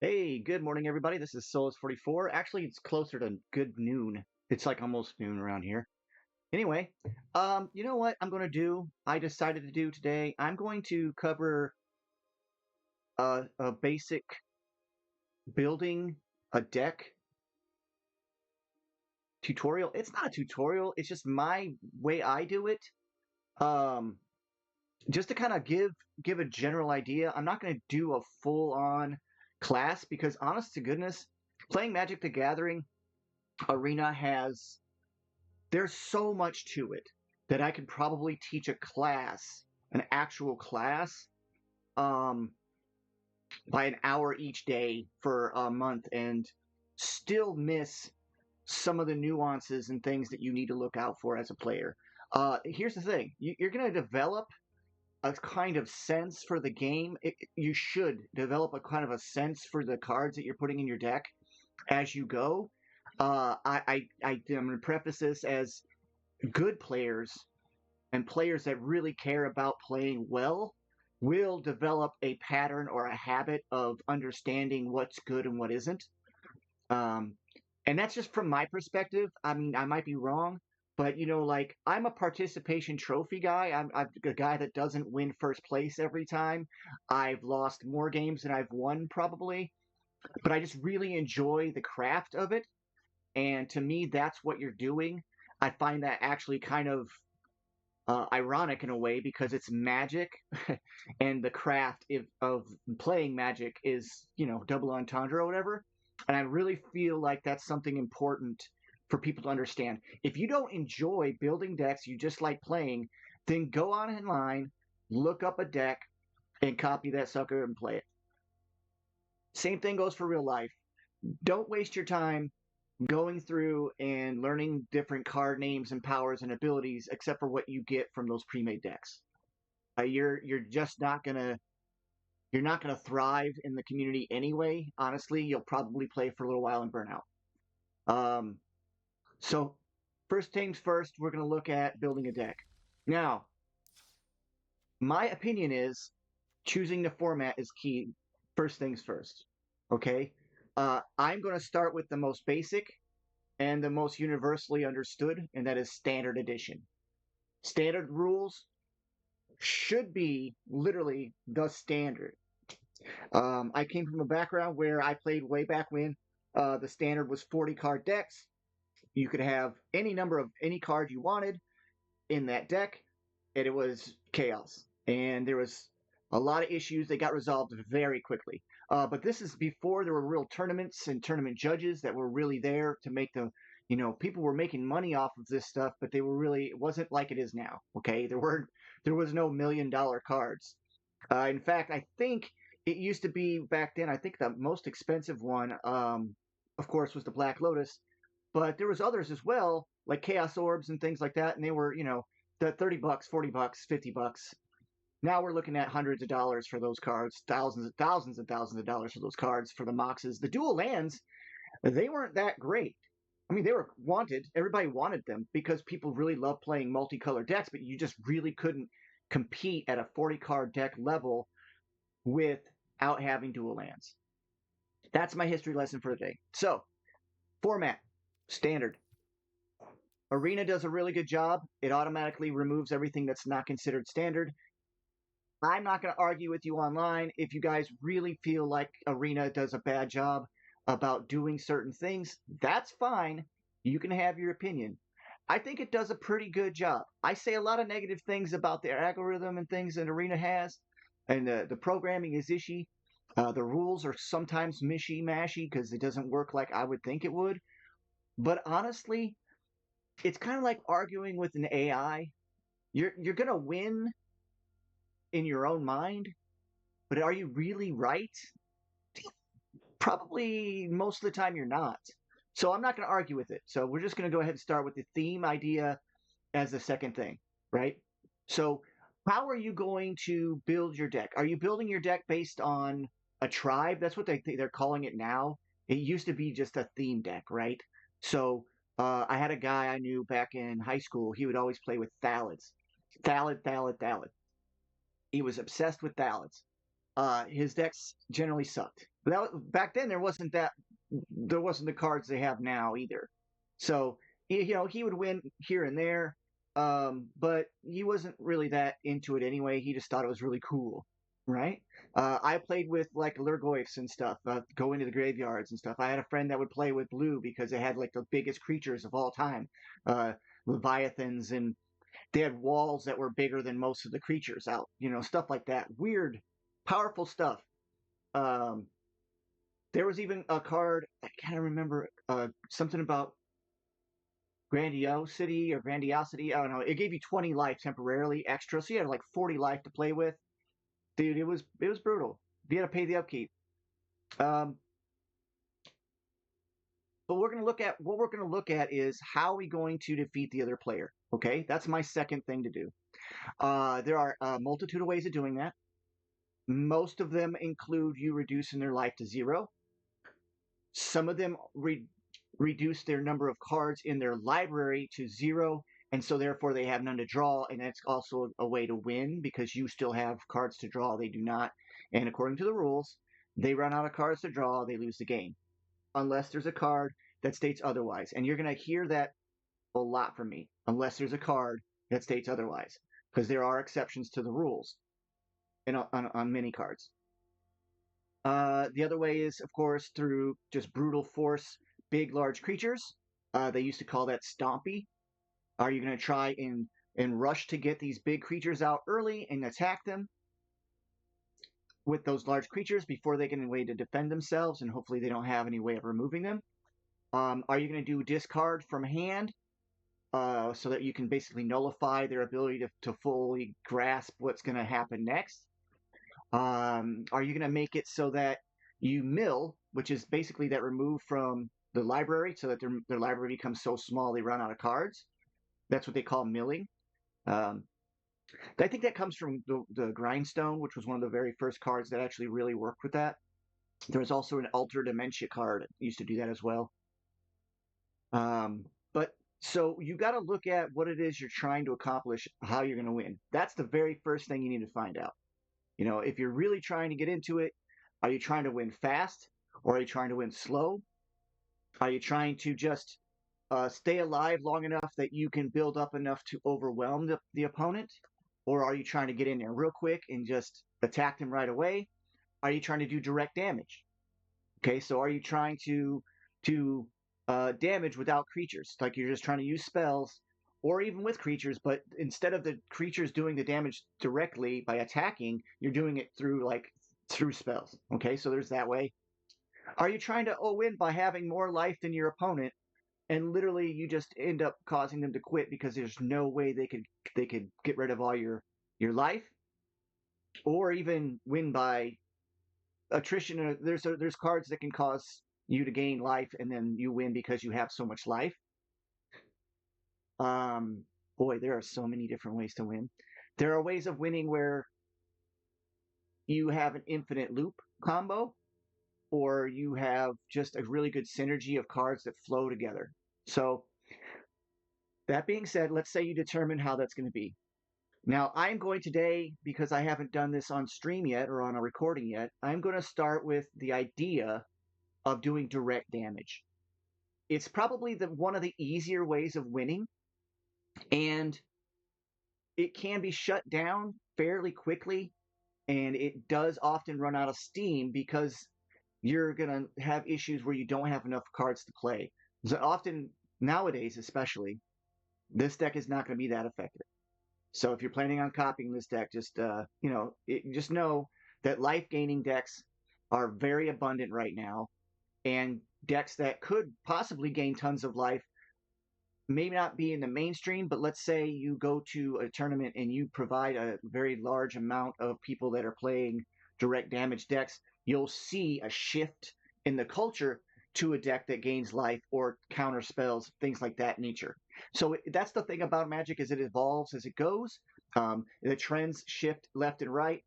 Hey, good morning, everybody. This is Solus44. Actually, it's closer to good noon. It's like almost noon around here. Anyway, you know what I'm going to do? I decided to do today. I'm going to cover a basic building a deck tutorial. It's not a tutorial. It's just my way I do it. Um, just to kind of give a general idea. I'm not going to do a full on class because, honest to goodness, playing Magic the Gathering Arena has there's so much to it that I could probably teach a class, an actual class, um, by an hour each day for a month and still miss some of the nuances and things that you need to look out for as a player. Here's the thing you're going to develop a kind of sense for the game. You should develop a kind of a sense for the cards that you're putting in your deck as you go. I'm going to preface this as good players and players that really care about playing well will develop a pattern or a habit of understanding what's good and what isn't. Um, and that's just from my perspective. I mean, I might be wrong, but like I'm a participation trophy guy. I'm a guy that doesn't win first place every time. I've lost more games than I've won probably, but I just really enjoy the craft of it. And to me, that's what you're doing. I find that actually kind of ironic in a way because it's magic, and the craft of playing magic is double entendre or whatever. And I really feel like that's something important for people to understand. If you don't enjoy building decks, you just like playing, then go on in line, look up a deck, and copy that sucker and play it. Same thing goes for real life. Don't waste your time going through and learning different card names and powers and abilities except for what you get from those pre-made decks. You're just not gonna thrive in the community anyway. Honestly, you'll probably play for a little while and burn out. Um, so first things first, we're gonna look at building a deck. Now, my opinion is choosing the format is key. First things first. Okay. I'm going to start with the most basic and the most universally understood, and that is standard edition. Standard rules should be literally the standard. I came from a background where I played way back when the standard was 40 card decks. You could have any number of any card you wanted in that deck, and it was chaos. And there was a lot of issues that got resolved very quickly. But this is before there were real tournaments and tournament judges that were really there to make the, people were making money off of this stuff, but they were really, it wasn't like it is now. Okay. There was no $1 million cards. In fact, I think it used to be back then. I think the most expensive one, of course, was the Black Lotus, but there was others as well, like Chaos Orbs and things like that, and they were, the $30, $40, $50. Now we're looking at hundreds of dollars for those cards, thousands and thousands of dollars for those cards for the Moxes. The dual lands, they weren't that great. I mean, they were wanted. Everybody wanted them because people really love playing multicolored decks, but you just really couldn't compete at a 40 card deck level without having dual lands. That's my history lesson for the day. So, format standard. Arena does a really good job. It automatically removes everything that's not considered standard. I'm not going to argue with you online. If you guys really feel like Arena does a bad job about doing certain things, that's fine. You can have your opinion. I think it does a pretty good job. I say a lot of negative things about the algorithm and things that Arena has, and the programming is ishy. The rules are sometimes mishy-mashy because it doesn't work like I would think it would. But honestly, it's kind of like arguing with an AI. You're gonna win in your own mind, but are you really right? Probably most of the time you're not. So I'm not going to argue with it. So we're just going to go ahead and start with the theme idea as the second thing, right? So how are you going to build your deck? Are you building your deck based on a tribe? That's what they're calling it now. It used to be just a theme deck, right? So I had a guy I knew back in high school. He would always play with Thalids. Thalid, Thalid, Thalid. He was obsessed with Thalids. his decks generally sucked. But back then there wasn't the cards they have now either. So he would win here and there, but he wasn't really that into it anyway. He just thought it was really cool, right? I played with like Lurgoyfs and stuff, go into the graveyards and stuff. I had a friend that would play with blue because they had like the biggest creatures of all time, uh, Leviathans, and they had walls that were bigger than most of the creatures out, stuff like that. Weird, powerful stuff. Um, there was even a card, I can't remember, something about grandiosity or grandiosity. I don't know. It gave you 20 life temporarily extra, so you had like 40 life to play with. Dude, it was brutal. You had to pay the upkeep. Um, but what we're gonna look at is how are we going to defeat the other player. Okay, that's my second thing to do. There are a multitude of ways of doing that. Most of them include you reducing their life to zero. Some of them reduce their number of cards in their library to zero, and so therefore they have none to draw, and that's also a way to win because you still have cards to draw, they do not. And according to the rules, they run out of cards to draw, they lose the game. Unless there's a card that states otherwise. And you're going to hear that a lot from me, unless there's a card that states otherwise, because there are exceptions to the rules on many cards. The other way is, of course, through just brutal force, big, large creatures. They used to call that Stompy. Are you going to try and rush to get these big creatures out early and attack them with those large creatures before they get a way to defend themselves, and hopefully they don't have any way of removing them? Are you going to do discard from hand so that you can basically nullify their ability to fully grasp what's going to happen next? Are you going to make it so that you mill, which is basically that remove from the library so that their library becomes so small they run out of cards? That's what they call milling. Um, I think that comes from the Grindstone, which was one of the very first cards that actually really worked with that. There was also an Alter Dementia card that used to do that as well. But so you got to look at what it is you're trying to accomplish, how you're going to win. That's the very first thing you need to find out. If you're really trying to get into it, are you trying to win fast or are you trying to win slow? Are you trying to just stay alive long enough that you can build up enough to overwhelm the opponent? Or are you trying to get in there real quick and just attack them right away? Are you trying to do direct damage? Okay, so are you trying to damage without creatures? Like you're just trying to use spells, or even with creatures, but instead of the creatures doing the damage directly by attacking, you're doing it through spells. Okay, so there's that way. Are you trying to win by having more life than your opponent, and literally you just end up causing them to quit because there's no way they could get rid of all your life, or even win by attrition? There's cards that can cause you to gain life and then you win because you have so much life. Boy, there are so many different ways to win. There are ways of winning where you have an infinite loop combo, or you have just a really good synergy of cards that flow together. So that being said, let's say you determine how that's going to be. Now, I'm going today, because I haven't done this on stream yet or on a recording yet, I'm going to start with the idea of doing direct damage. It's probably one of the easier ways of winning, and it can be shut down fairly quickly, and it does often run out of steam because you're going to have issues where you don't have enough cards to play. So often, nowadays especially, this deck is not going to be that effective. So if you're planning on copying this deck, just just know that life gaining decks are very abundant right now, and decks that could possibly gain tons of life may not be in the mainstream, but let's say you go to a tournament and you provide a very large amount of people that are playing direct damage decks, you'll see a shift in the culture to a deck that gains life or counter spells, things like that nature. So that's the thing about Magic, is it evolves as it goes. The trends shift left and right.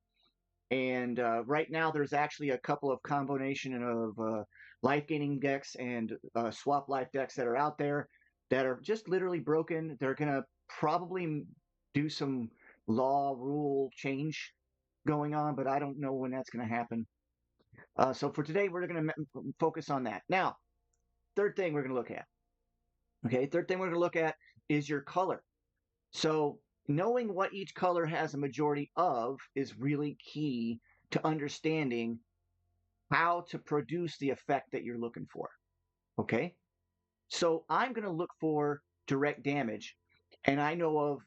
And right now, there's actually a couple of combination of life gaining decks and swap life decks that are out there that are just literally broken. They're going to probably do some law rule change going on, but I don't know when that's going to happen. So for today, we're going to focus on that. Now, third thing we're going to look at. Okay, third thing we're going to look at is your color. So knowing what each color has a majority of is really key to understanding how to produce the effect that you're looking for. Okay, so I'm going to look for direct damage, and I know of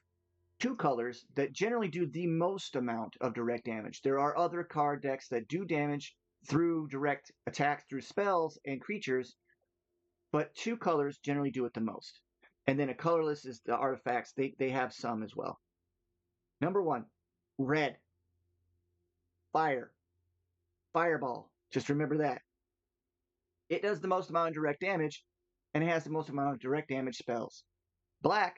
two colors that generally do the most amount of direct damage. There are other card decks that do damage through direct attacks through spells and creatures, but two colors generally do it the most. And then a colorless is the artifacts. They have some as well. Number one, red, fire, fireball. Just remember that. It does the most amount of direct damage, and it has the most amount of direct damage spells. Black,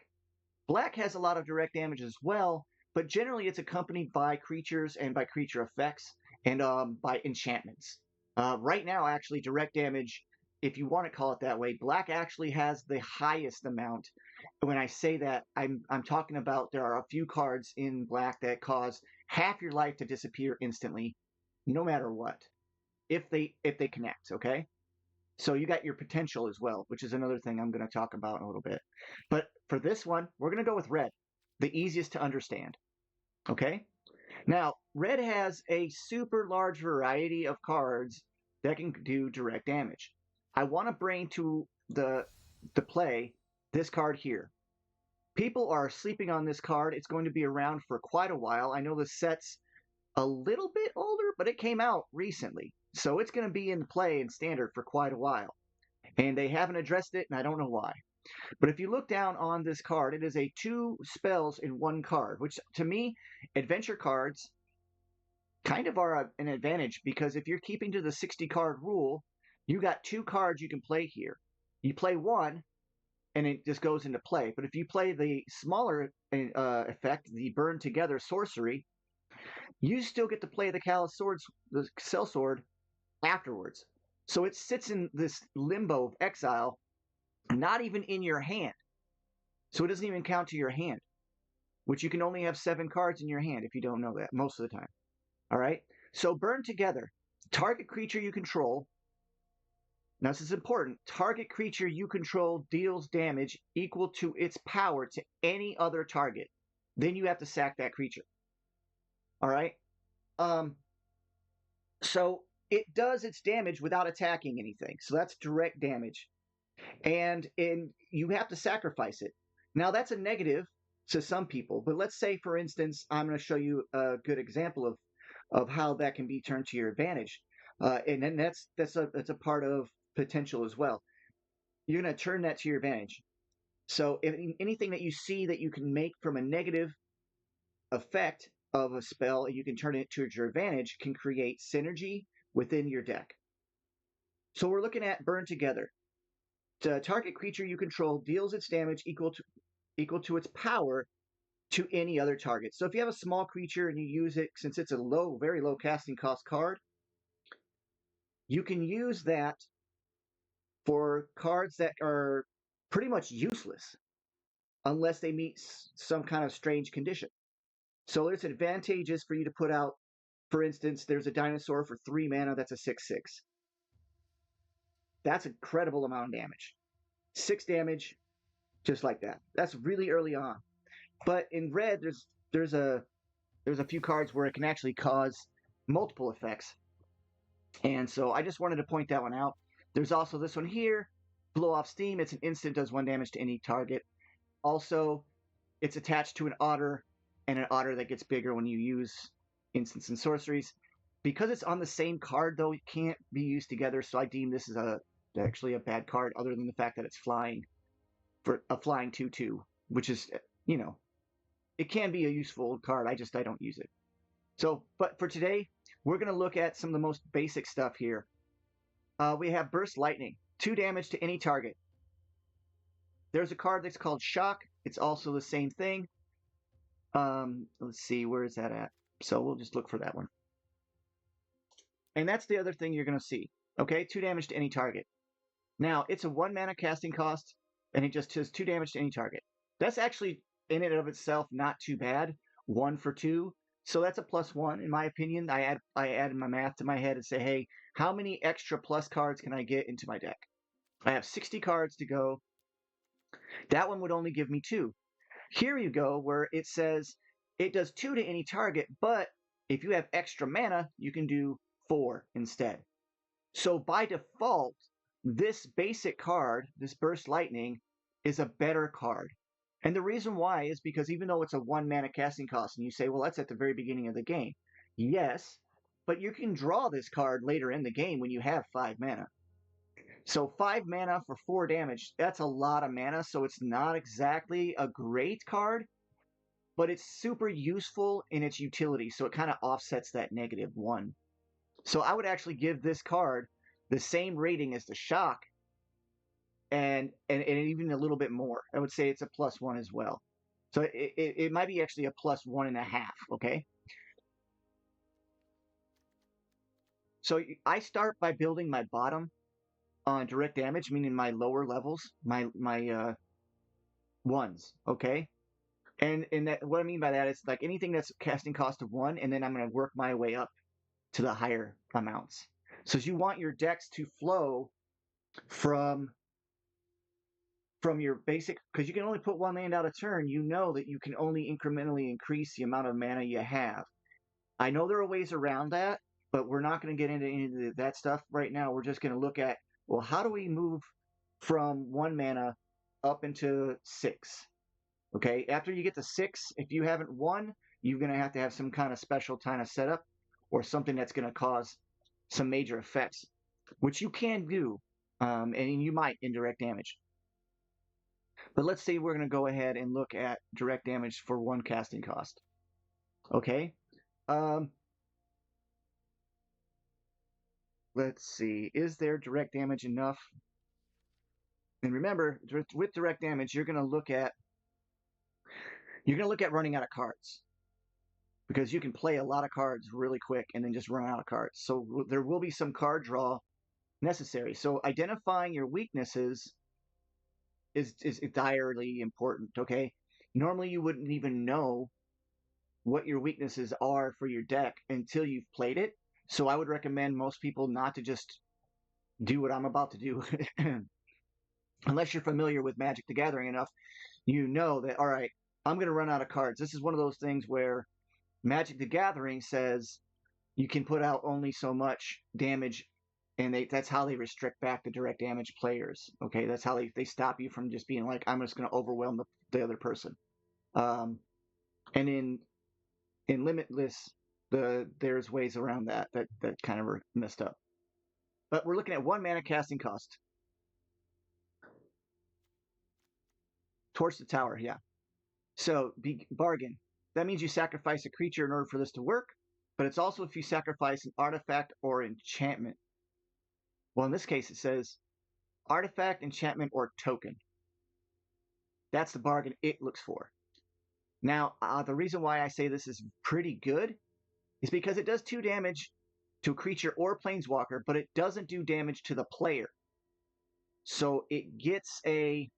black has a lot of direct damage as well, but generally it's accompanied by creatures and by creature effects and by enchantments. Right now, actually, direct damage, if you want to call it that way, black actually has the highest amount. When I say that, I'm talking about there are a few cards in black that cause half your life to disappear instantly, no matter what, if they connect. Okay, so you got your potential as well, which is another thing I'm going to talk about in a little bit. But for this one, we're going to go with red, the easiest to understand. Okay. Now, red has a super large variety of cards that can do direct damage. I want to bring to the play this card here. People are sleeping on this card. It's going to be around for quite a while. I know the set's a little bit older, but it came out recently. So it's going to be in play and standard for quite a while. And they haven't addressed it, and I don't know why. But if you look down on this card, it is a 2 spells in 1 card, which to me, adventure cards kind of are an advantage, because if you're keeping to the 60 card rule, you got 2 cards you can play here. You play one, and it just goes into play. But if you play the smaller effect, the Burn Together sorcery, you still get to play the Callous Swords, the Sellsword, afterwards. So it sits in this limbo of exile, not even in your hand. So it doesn't even count to your hand, which you can only have 7 cards in your hand if you don't know that most of the time. All right. So Burn Together. Target creature you control. Now this is important. Target creature you control deals damage equal to its power to any other target. Then you have to sack that creature. All right. So it does its damage without attacking anything. So that's direct damage. And you have to sacrifice it. Now that's a negative to some people, but let's say, for instance, I'm going to show you a good example of how that can be turned to your advantage, and then that's a part of potential as well. You're going to turn that to your advantage. So if anything that you see that you can make from a negative effect of a spell, you can turn it to your advantage, can create synergy within your deck. So we're looking at Burn Together. The target creature you control deals its damage equal to its power to any other target. So if you have a small creature and you use it, since it's a very low casting cost card, you can use that for cards that are pretty much useless unless they meet some kind of strange condition. So there's advantages for you to put out. For instance, there's a dinosaur for 3 mana that's a 6/6. That's an incredible amount of damage. 6 damage, just like that. That's really early on. But in red, there's a few cards where it can actually cause multiple effects. And so I just wanted to point that one out. There's also this one here, Blow Off Steam. It's an instant, does 1 damage to any target. Also, it's attached to an otter, and an otter that gets bigger when you use instants and sorceries. Because it's on the same card, though, it can't be used together, so I deem this as actually a bad card, other than the fact that it's flying, for a flying 2/2, which is, it can be a useful card. I don't use it. So, but for today, we're going to look at some of the most basic stuff here. We have Burst Lightning, 2 damage to any target. There's a card that's called Shock. It's also the same thing. Let's see, where is that at? So we'll just look for that one. And that's the other thing you're going to see. Okay, 2 damage to any target. Now, it's a 1 mana casting cost, and it just does 2 damage to any target. That's actually, in and of itself, not too bad. 1 for 2. So that's a +1 in my opinion. I added my math to my head and say, hey, how many extra plus cards can I get into my deck? I have 60 cards to go. That one would only give me 2. Here you go, where it says it does 2 to any target, but if you have extra mana, you can do 4 instead. So by default, this basic card, this Burst Lightning, is a better card. And the reason why is because even though it's a 1 mana casting cost, and you say, well, that's at the very beginning of the game. Yes, but you can draw this card later in the game when you have 5 mana. So 5 mana for 4 damage, that's a lot of mana, so it's not exactly a great card, but it's super useful in its utility, so it kind of offsets that -1. So I would actually give this card the same rating as the Shock, and even a little bit more. I would say it's a +1 as well. So it might be actually a +1.5, okay? So I start by building my bottom on direct damage, meaning my lower levels, my ones, okay? And that, what I mean by that is like anything that's casting cost of 1, and then I'm going to work my way up to the higher amounts. So you want your decks to flow from your basic, because you can only put 1 land out a turn, you know that you can only incrementally increase the amount of mana you have. I know there are ways around that, but we're not going to get into any of that stuff right now. We're just going to look at, well, how do we move from 1 mana up into 6? Okay, after you get to 6, if you haven't won, you're going to have some kind of special kind of setup or something that's going to cause some major effects, which you can do, and you might in direct damage. But let's say we're going to go ahead and look at direct damage for 1 casting cost. Okay, let's see, is there direct damage enough? And remember, with direct damage, you're going to look at running out of cards, because you can play a lot of cards really quick and then just run out of cards. So there will be some card draw necessary. So identifying your weaknesses is direly important, okay? Normally you wouldn't even know what your weaknesses are for your deck until you've played it. So I would recommend most people not to just do what I'm about to do. Unless you're familiar with Magic the Gathering enough, you know that, all right, I'm going to run out of cards. This is one of those things where Magic the Gathering says you can put out only so much damage, and that's how they restrict back the direct damage players. Okay, that's how they stop you from just being like, I'm just going to overwhelm the other person. And in Limitless, there's ways around that kind of are messed up. But we're looking at 1 mana casting cost. Torch the Tower, yeah. So bargain. That means you sacrifice a creature in order for this to work, but it's also if you sacrifice an artifact or enchantment. Well, in this case, it says artifact, enchantment, or token. That's the bargain it looks for. Now, the reason why I say this is pretty good is because it does 2 damage to a creature or planeswalker, but it doesn't do damage to the player. So it gets a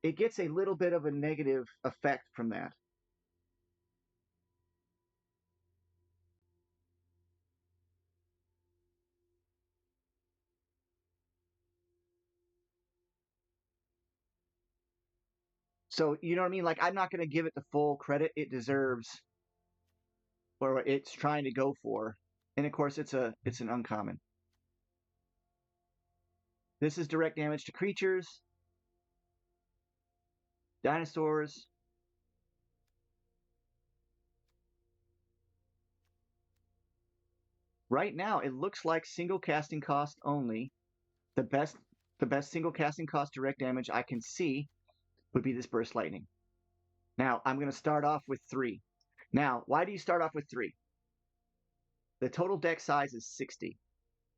little bit of a negative effect from that. So, you know what I mean? Like, I'm not going to give it the full credit it deserves or it's trying to go for. And of course, it's an uncommon. This is direct damage to creatures, dinosaurs. Right now, it looks like single casting cost only. The best single casting cost direct damage I can see would be this Burst Lightning. Now, I'm going to start off with 3. Now, why do you start off with 3? The total deck size is 60.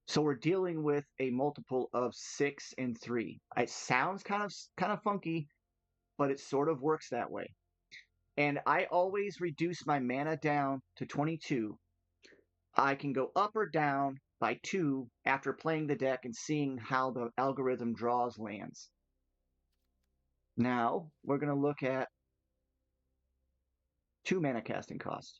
So we're dealing with a multiple of 6 and 3. It sounds kind of funky, but it sort of works that way. And I always reduce my mana down to 22. I can go up or down by 2 after playing the deck and seeing how the algorithm draws lands. Now, we're going to look at 2 mana casting cost,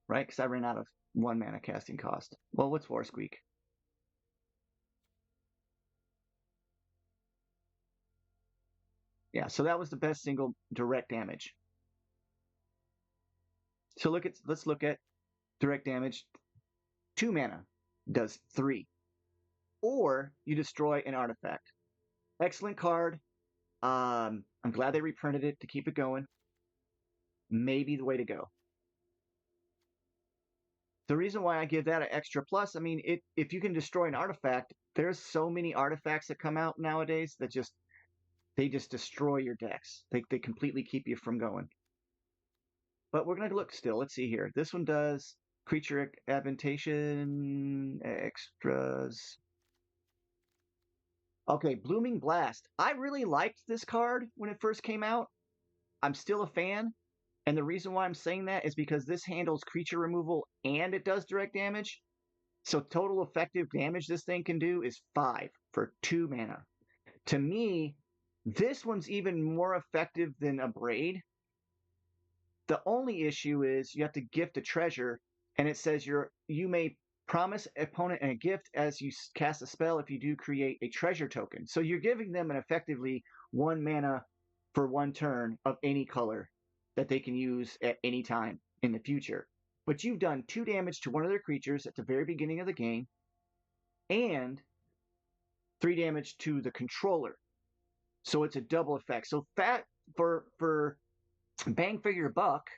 right? Because I ran out of 1 mana casting cost. Well, what's War Squeak? Yeah, so that was the best single direct damage. So let's look at direct damage. 2 mana does 3. Or you destroy an artifact. Excellent card. I'm glad they reprinted it to keep it going. Maybe the way to go. The reason why I give that an extra plus, I mean, if you can destroy an artifact, there's so many artifacts that come out nowadays that they just destroy your decks. They completely keep you from going. But we're gonna look still. Let's see here. This one does creature adaptation extras. Okay, Blooming Blast. I really liked this card when it first came out. I'm still a fan. And the reason why I'm saying that is because this handles creature removal and it does direct damage. So total effective damage this thing can do is 5 for 2 mana. To me, this one's even more effective than Abrade. The only issue is you have to gift a treasure, and it says you may promise opponent a gift as you cast a spell if you do create a treasure token. So you're giving them an effectively 1 mana for 1 turn of any color that they can use at any time in the future. But you've done 2 damage to one of their creatures at the very beginning of the game, and 3 damage to the controller. So it's a double effect. So for bang for your buck,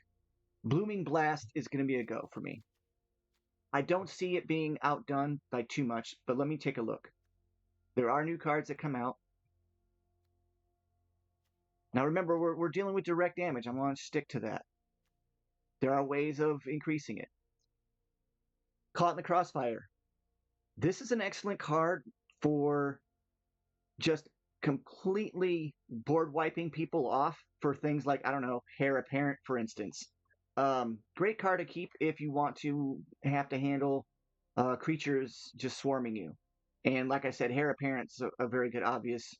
Blooming Blast is going to be a go for me. I don't see it being outdone by too much, but let me take a look. There are new cards that come out. Now remember, we're dealing with direct damage. I'm going to stick to that. There are ways of increasing it. Caught in the Crossfire. This is an excellent card for just completely board wiping people off for things like, I don't know, Heir Apparent, for instance. Great card to keep if you want to have to handle creatures just swarming you. And like I said, Heir Apparent's a very good obvious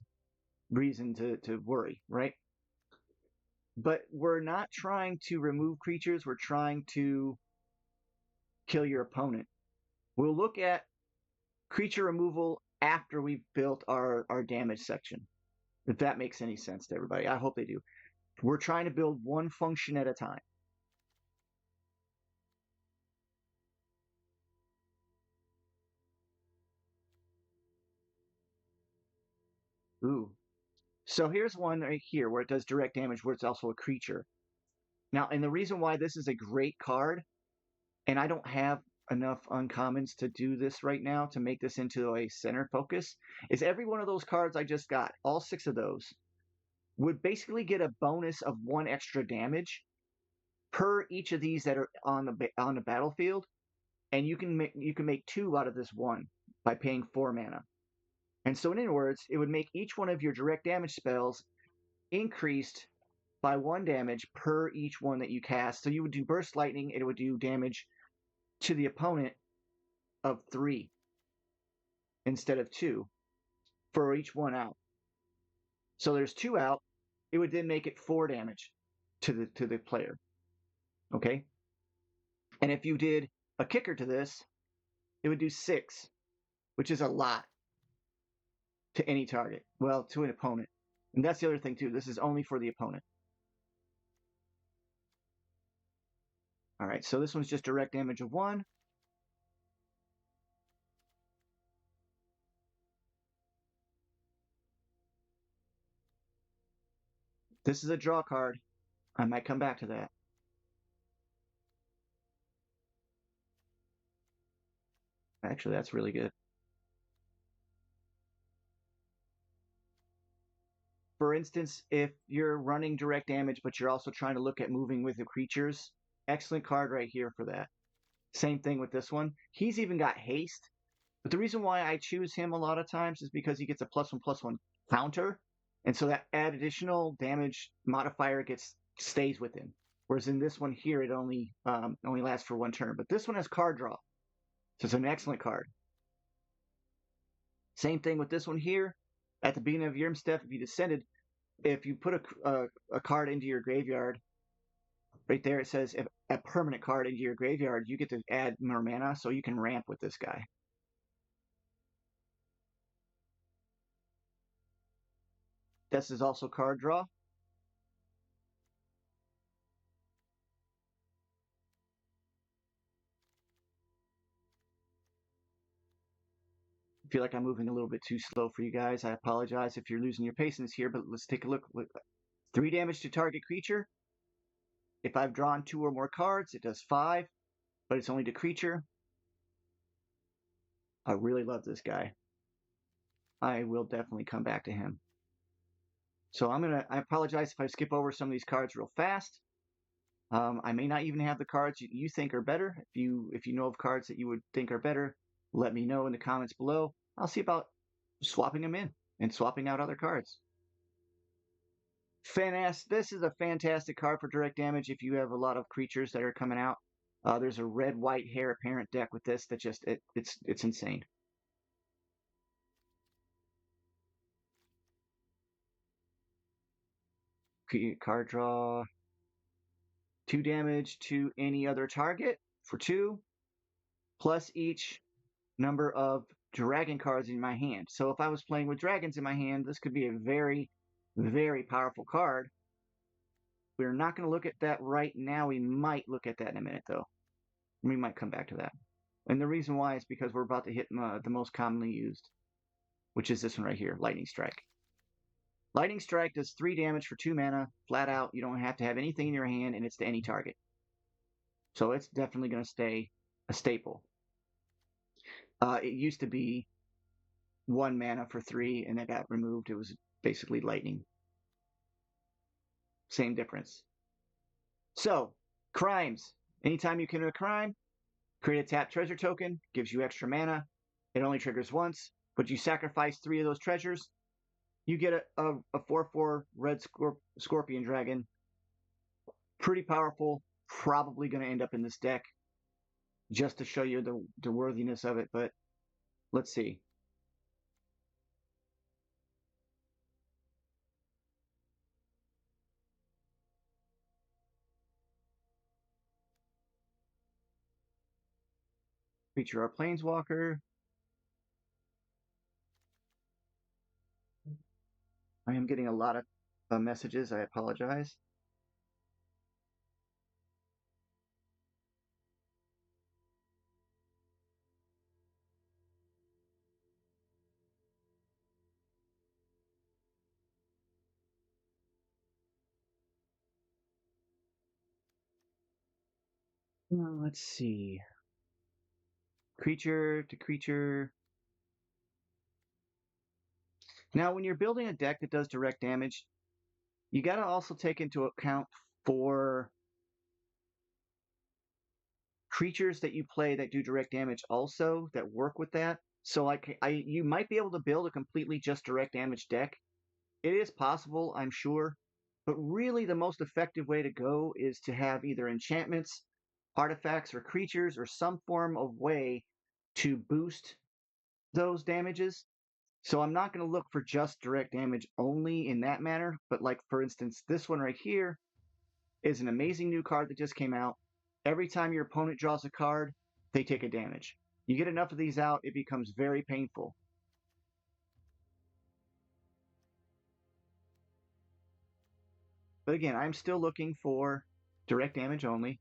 reason to worry, right? But we're not trying to remove creatures, we're trying to kill your opponent. We'll look at creature removal after we've built our damage section, if that makes any sense to everybody. I hope they do. We're trying to build one function at a time. Ooh. So here's one right here where it does direct damage where it's also a creature. Now, and the reason why this is a great card, and I don't have enough uncommons to do this right now to make this into a center focus, is every one of those cards I just got, all 6 of those, would basically get a bonus of 1 extra damage per each of these that are on the battlefield, and you can make 2 out of this 1 by paying 4 mana. And so in other words, it would make each one of your direct damage spells increased by 1 damage per each one that you cast. So you would do Burst Lightning, and it would do damage to the opponent of 3 instead of 2 for each one out. So there's 2 out. It would then make it 4 damage to the player. Okay? And if you did a kicker to this, it would do 6, which is a lot to any target. Well, to an opponent. And that's the other thing, too. This is only for the opponent. All right, so this one's just direct damage of 1. This is a draw card. I might come back to that. Actually, that's really good. For instance, if you're running direct damage, but you're also trying to look at moving with the creatures, excellent card right here for that. Same thing with this one. He's even got haste. But the reason why I choose him a lot of times is because he gets a +1/+1 counter. And so that additional damage modifier stays with him. Whereas in this one here, it only lasts for 1 turn. But this one has card draw. So it's an excellent card. Same thing with this one here. At the beginning of Yirmstef, if you descended, if you put a card into your graveyard, right there it says if a permanent card into your graveyard, you get to add more mana, so you can ramp with this guy. This is also card draw. I feel like I'm moving a little bit too slow for you guys. I apologize if you're losing your patience here, but let's take a look. 3 damage to target creature. If I've drawn 2 or more cards, it does 5, but it's only to creature. I really love this guy. I will definitely come back to him. So I apologize if I skip over some of these cards real fast. I may not even have the cards you think are better. If you know of cards that you would think are better, let me know in the comments below. I'll see about swapping them in and swapping out other cards. This is a fantastic card for direct damage if you have a lot of creatures that are coming out. There's a red, white, heir apparent deck with this that just it's insane. Card draw. 2 damage to any other target for 2, plus each number of dragon cards in my hand. So if I was playing with dragons in my hand, this could be a very, very powerful card. We're not going to look at that right now. We might look at that in a minute, though. We might come back to that. And the reason why is because we're about to hit the most commonly used, which is this one right here, Lightning Strike. Lightning Strike does 3 damage for 2 mana, flat out. You don't have to have anything in your hand, and it's to any target. So it's definitely going to stay a staple. It used to be 1 mana for 3, and that got removed. It was basically lightning. Same difference. So, crimes. Anytime you commit a crime, create a tap treasure token, gives you extra mana. It only triggers once, but you sacrifice 3 of those treasures. You get a 4/4 red scorpion dragon. Pretty powerful. Probably going to end up in this deck just to show you the worthiness of it, but let's see. Feature our Planeswalker. I am getting a lot of messages. I apologize. Let's see. Creature to creature. Now, when you're building a deck that does direct damage, you got to also take into account for creatures that you play that do direct damage also that work with that. So like you might be able to build a completely just direct damage deck. It is possible, I'm sure, but really the most effective way to go is to have either enchantments, artifacts, or creatures, or some form of way to boost those damages. So I'm not going to look for just direct damage only in that manner, but like for instance, this one right here is an amazing new card that just came out. Every time your opponent draws a card, they take a damage. You get enough of these out, it becomes very painful. But again, I'm still looking for direct damage only.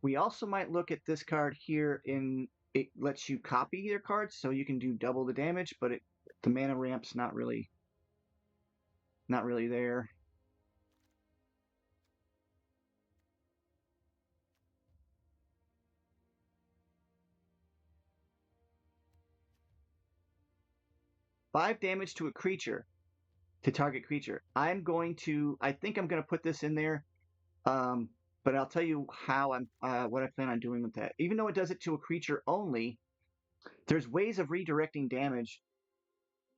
We also might look at this card here it lets you copy your cards, so you can do double the damage, but the mana ramp's not really there. Five damage to a creature, to target creature. I think I'm going to put this in there, but I'll tell you how what I plan on doing with that. Even though it does it to a creature only, there's ways of redirecting damage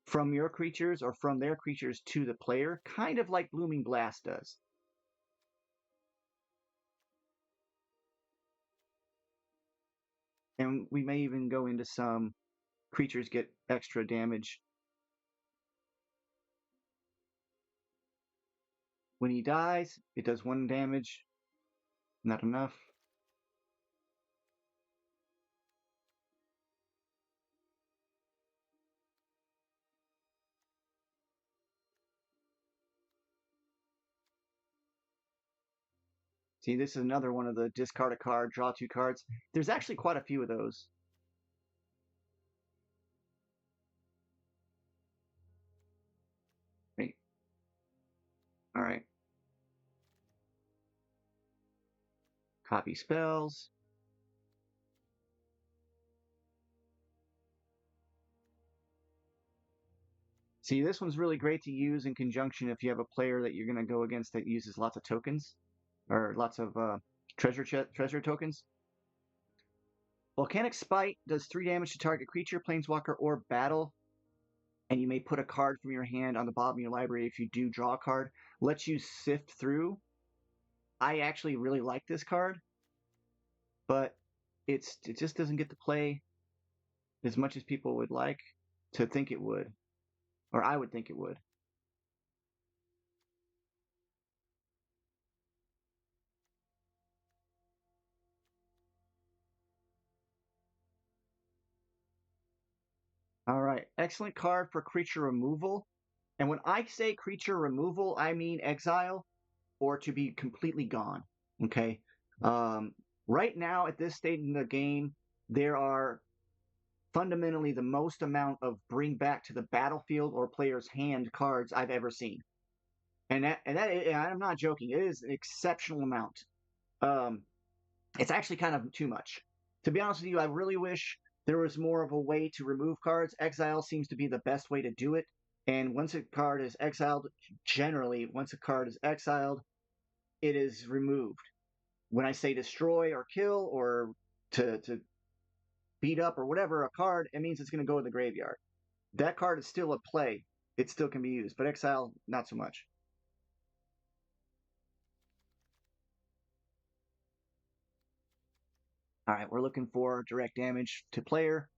from your creatures or from their creatures to the player, kind of like Blooming Blast does. And we may even go into some creatures get extra damage. When he dies, it does 1 damage. Not enough. See, this is another one of the discard a card, draw 2 cards. There's actually quite a few of those. Wait. All right. Copy spells. See, this one's really great to use in conjunction if you have a player that you're going to go against that uses lots of tokens or lots of treasure tokens. Volcanic Spite does 3 damage to target creature, planeswalker, or battle. And you may put a card from your hand on the bottom of your library if you do draw a card. Lets you sift through. I actually really like this card, but it just doesn't get to play as much as people would like to think it would, or I would think it would. All right, excellent card for creature removal. And when I say creature removal, I mean exile or to be completely gone. Okay. Right now, at this stage in the game, there are fundamentally the most amount of bring back to the battlefield or player's hand cards I've ever seen. And I'm not joking. It is an exceptional amount. It's actually kind of too much. To be honest with you, I really wish there was more of a way to remove cards. Exile seems to be the best way to do it. And once a card is exiled, generally, once a card is exiled, it is removed. When I say destroy or kill or to beat up or whatever a card, it means it's going to go in the graveyard. That card is still a play. It still can be used, but exile, not so much. All right, we're looking for direct damage to player.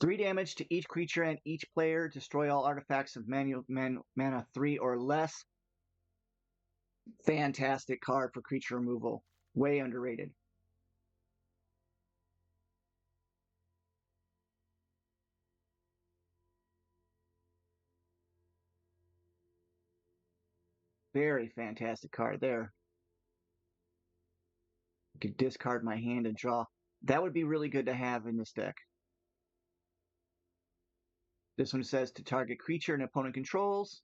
3 damage to each creature and each player. Destroy all artifacts of mana 3 or less. Fantastic card for creature removal. Way underrated. Very fantastic card there. I could discard my hand and draw. That would be really good to have in this deck. This one says to target creature an opponent controls.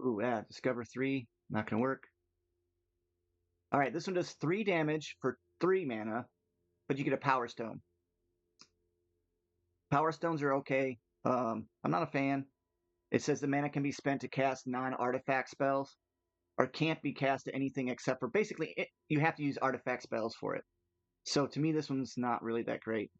Ooh, yeah, discover 3. Not going to work. All right, this one does 3 damage for 3 mana, but you get a Power Stone. Power Stones are okay. I'm not a fan. It says the mana can be spent to cast non-artifact spells, or can't be cast to anything except for basically you have to use artifact spells for it. So to me, this one's not really that great.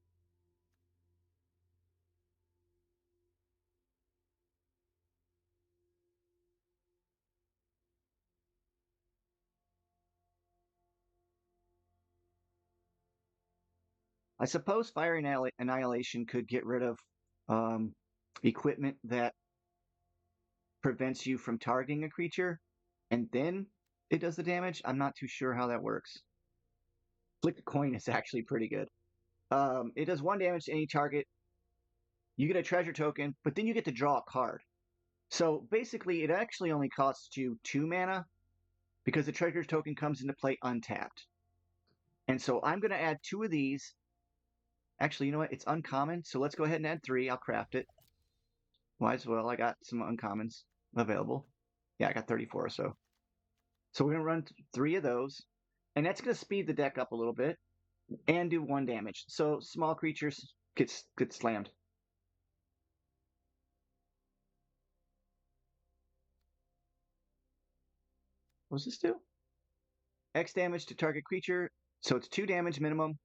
I suppose Fire Annihilation could get rid of equipment that prevents you from targeting a creature, and then it does the damage. I'm not too sure how that works. Flick the Coin is actually pretty good. It does 1 damage to any target. You get a treasure token, but then you get to draw a card. So basically, it actually only costs you 2 mana because the treasure token comes into play untapped. And so I'm going to add 2 of these. Actually, you know what? It's uncommon, so let's go ahead and add 3. I'll craft it. Might as well. I got some uncommons available. Yeah, I got 34 or so. So we're going to run 3 of those, and that's going to speed the deck up a little bit and do 1 damage. So small creatures get slammed. What does this do? X damage to target creature, so it's 2 damage minimum.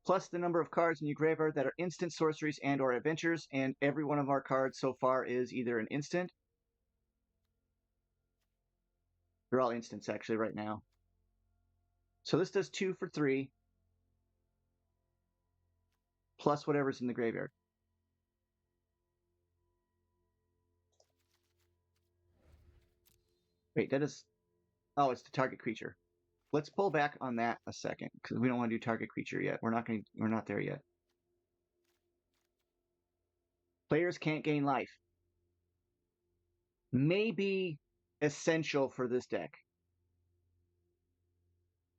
plus the number of cards in your graveyard that are instant, sorceries, and or adventures, and every one of our cards so far is either an instant. They're all instants actually right now. So this does 2 for 3, plus whatever's in the graveyard. Wait, that is... Oh, it's the target creature. Let's pull back on that a second, because we don't want to do target creature yet. We're not there yet. Players can't gain life. May be essential for this deck.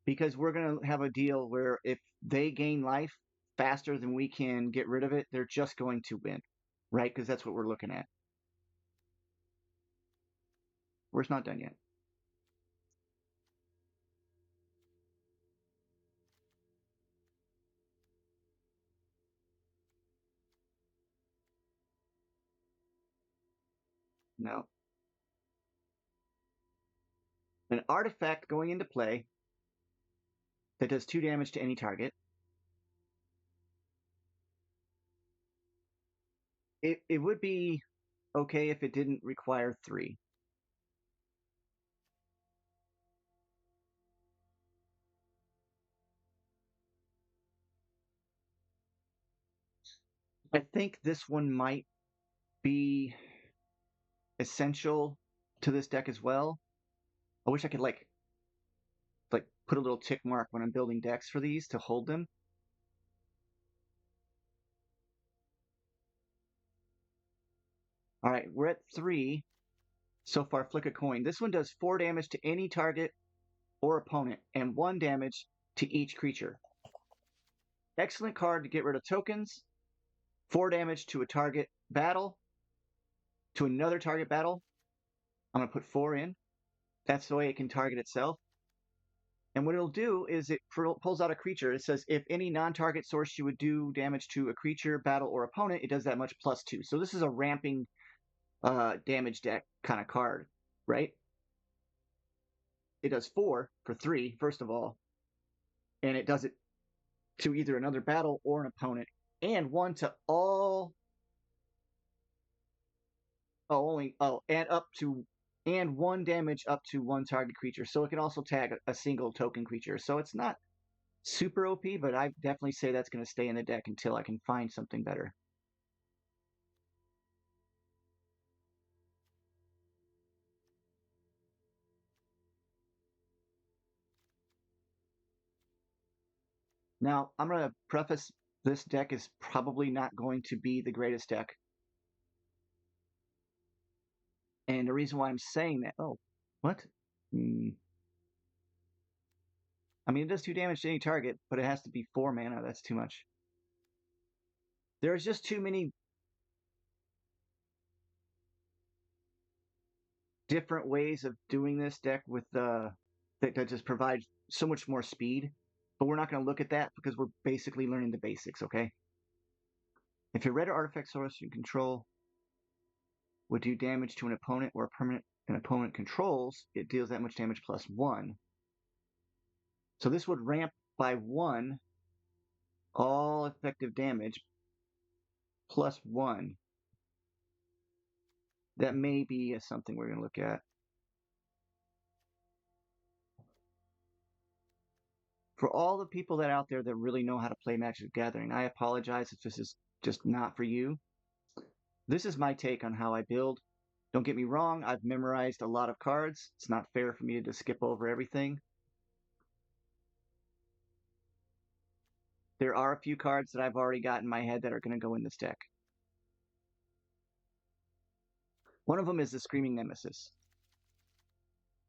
Because we're going to have a deal where if they gain life faster than we can get rid of it, they're just going to win. Right? Because that's what we're looking at. We're not done yet. No. An artifact going into play that does 2 damage to any target. It would be okay if it didn't require 3. I think this one might be essential to this deck as well. I wish I could like put a little tick mark when I'm building decks for these to hold them. All right, we're at 3 so far. Flick a coin. This one does 4 damage to any target or opponent and 1 damage to each creature. Excellent card to get rid of tokens. 4 damage to a target battle. To another target battle. I'm going to put 4 in. That's the way it can target itself. And what it'll do is it pulls out a creature. It says if any non-target source you would do damage to a creature, battle, or opponent, it does that much plus 2. So this is a ramping damage deck kind of card, right? It does 4 for 3, first of all. And it does it to either another battle or an opponent. And 1 to all... and 1 damage up to 1 target creature. So it can also tag a single token creature. So it's not super OP, but I definitely say that's going to stay in the deck until I can find something better. Now, I'm going to preface this deck is probably not going to be the greatest deck. And the reason why I'm saying that... Oh, what? I mean, it does 2 damage to any target, but it has to be 4 mana. That's too much. There's just too many different ways of doing this deck with that just provide so much more speed. But we're not going to look at that because we're basically learning the basics, okay? If your red artifact source you control would do damage to an opponent or a permanent an opponent controls, it deals that much damage plus 1. So this would ramp by 1 all effective damage plus 1. That may be something we're going to look at. For all the people that out there that really know how to play Magic the Gathering, I apologize if this is just not for you. This is my take on how I build. Don't get me wrong, I've memorized a lot of cards. It's not fair for me to just skip over everything. There are a few cards that I've already got in my head that are going to go in this deck. One of them is the Screaming Nemesis.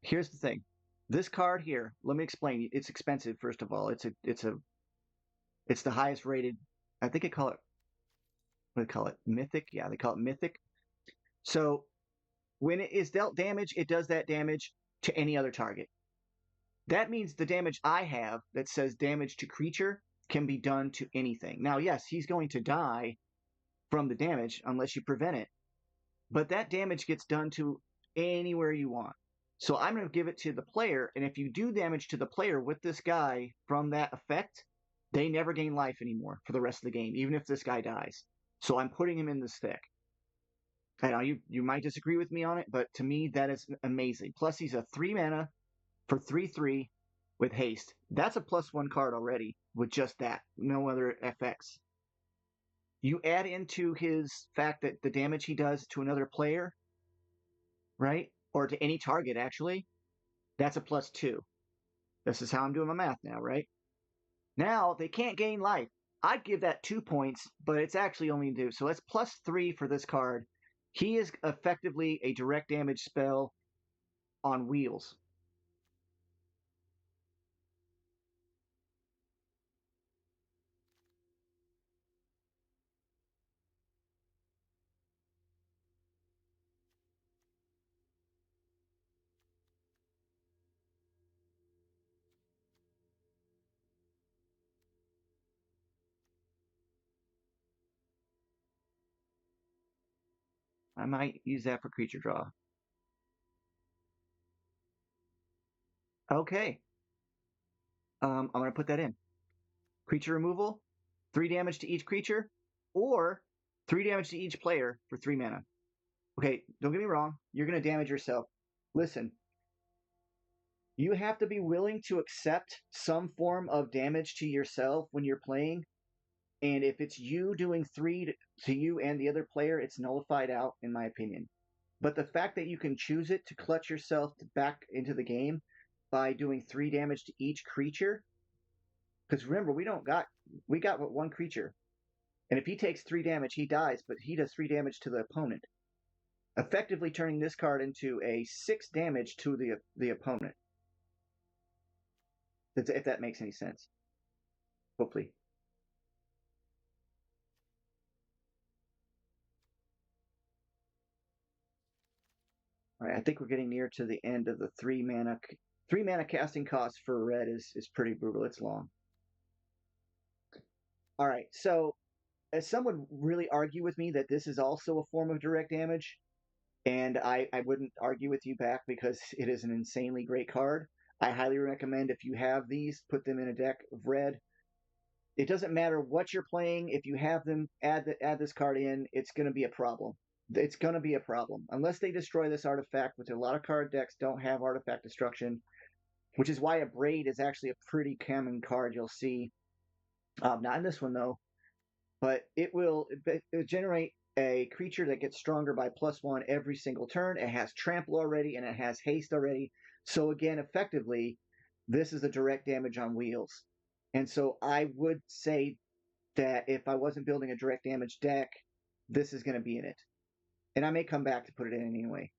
Here's the thing. This card here, let me explain. It's expensive, first of all. It's the highest rated. I think they call it, what do they call it? Mythic? Yeah, they call it Mythic. So when it is dealt damage, it does that damage to any other target. That means the damage I have that says damage to creature can be done to anything. Now, yes, he's going to die from the damage unless you prevent it. But that damage gets done to anywhere you want. So I'm going to give it to the player, and if you do damage to the player with this guy from that effect, They never gain life anymore for the rest of the game, even if this guy dies. So I'm putting him in this thick. I know you might disagree with me on it, but to me that is amazing. Plus he's a 3 mana for 3/3 with haste. That's a +1 card already with just that. No other FX. You add into his fact that the damage he does to another player, right? Or to any target actually, that's a +2. This is how I'm doing my math now, right? Now they can't gain life. I'd give that 2 points, but it's actually only due. So that's +3 for this card. He is effectively a direct damage spell on wheels. I might use that for creature draw. Okay. I'm going to put that in. Creature removal, 3 damage to each creature, or 3 damage to each player for 3 mana. Okay, don't get me wrong. You're going to damage yourself. Listen, you have to be willing to accept some form of damage to yourself when you're playing. And if it's you doing 3 to you and the other player, it's nullified out, in my opinion. But the fact that you can choose it to clutch yourself back into the game by doing 3 damage to each creature, because remember, we got what 1 creature. And if he takes 3 damage, he dies, but he does 3 damage to the opponent, effectively turning this card into a 6 damage to the opponent. If that makes any sense. Hopefully. All right, I think we're getting near to the end of the 3 mana casting cost for red is pretty brutal. It's long. All right, so as some would really argue with me that this is also a form of direct damage, and I wouldn't argue with you back because it is an insanely great card. I highly recommend if you have these, put them in a deck of red. It doesn't matter what you're playing. If you have them, add this card in. It's going to be a problem. It's going to be a problem unless they destroy this artifact, which a lot of card decks don't have artifact destruction, which is why Abrade is actually a pretty common card you'll see. Not in this one though, but it will generate a creature that gets stronger by +1 every single turn. It has trample already and it has haste already. So again, effectively, this is a direct damage on wheels. And so I would say that if I wasn't building a direct damage deck, this is going to be in it. And I may come back to put it in anyway.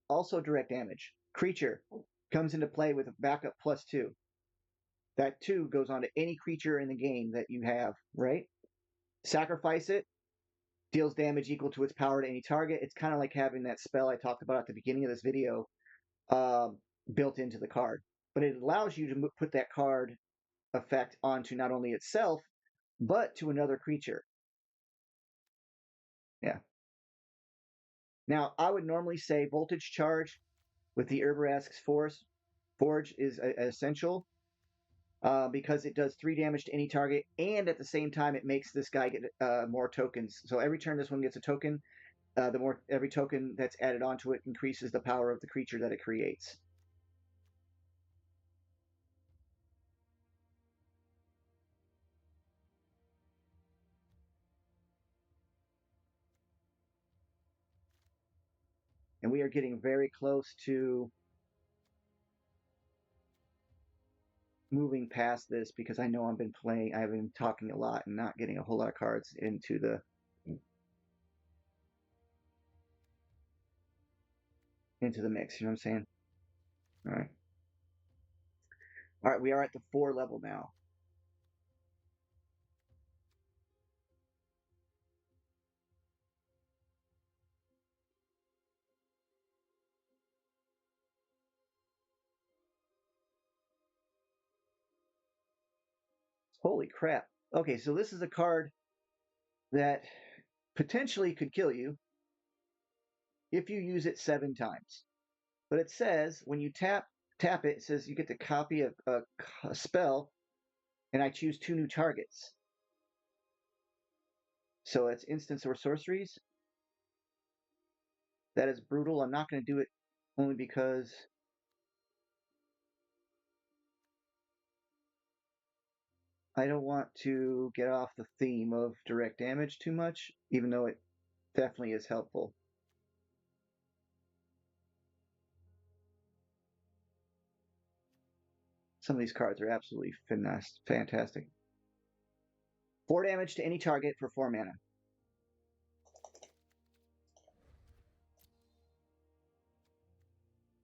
Also direct damage. Creature comes into play with a backup +2. That 2 goes on to any creature in the game that you have, right? Sacrifice it, deals damage equal to its power to any target. It's kind of like having that spell I talked about at the beginning of this video built into the card. But it allows you to put that card effect onto not only itself, but to another creature. Yeah. Now, I would normally say Voltage Charge with the Herbarask's Forge is essential because it does 3 damage to any target, and at the same time, it makes this guy get more tokens. So every turn this one gets a token, the more every token that's added onto it increases the power of the creature that it creates. And we are getting very close to moving past this because I know I've been talking a lot and not getting a whole lot of cards into the mix. You know what I'm saying? All right. All right, we are at the 4 level now. Holy crap. Okay, so this is a card that potentially could kill you if you use it 7 times. But it says when you tap it, it says you get to copy a spell, and I choose 2 new targets. So it's instants or sorceries. That is brutal. I'm not going to do it only because I don't want to get off the theme of direct damage too much, even though it definitely is helpful. Some of these cards are absolutely fantastic. 4 damage to any target for 4 mana.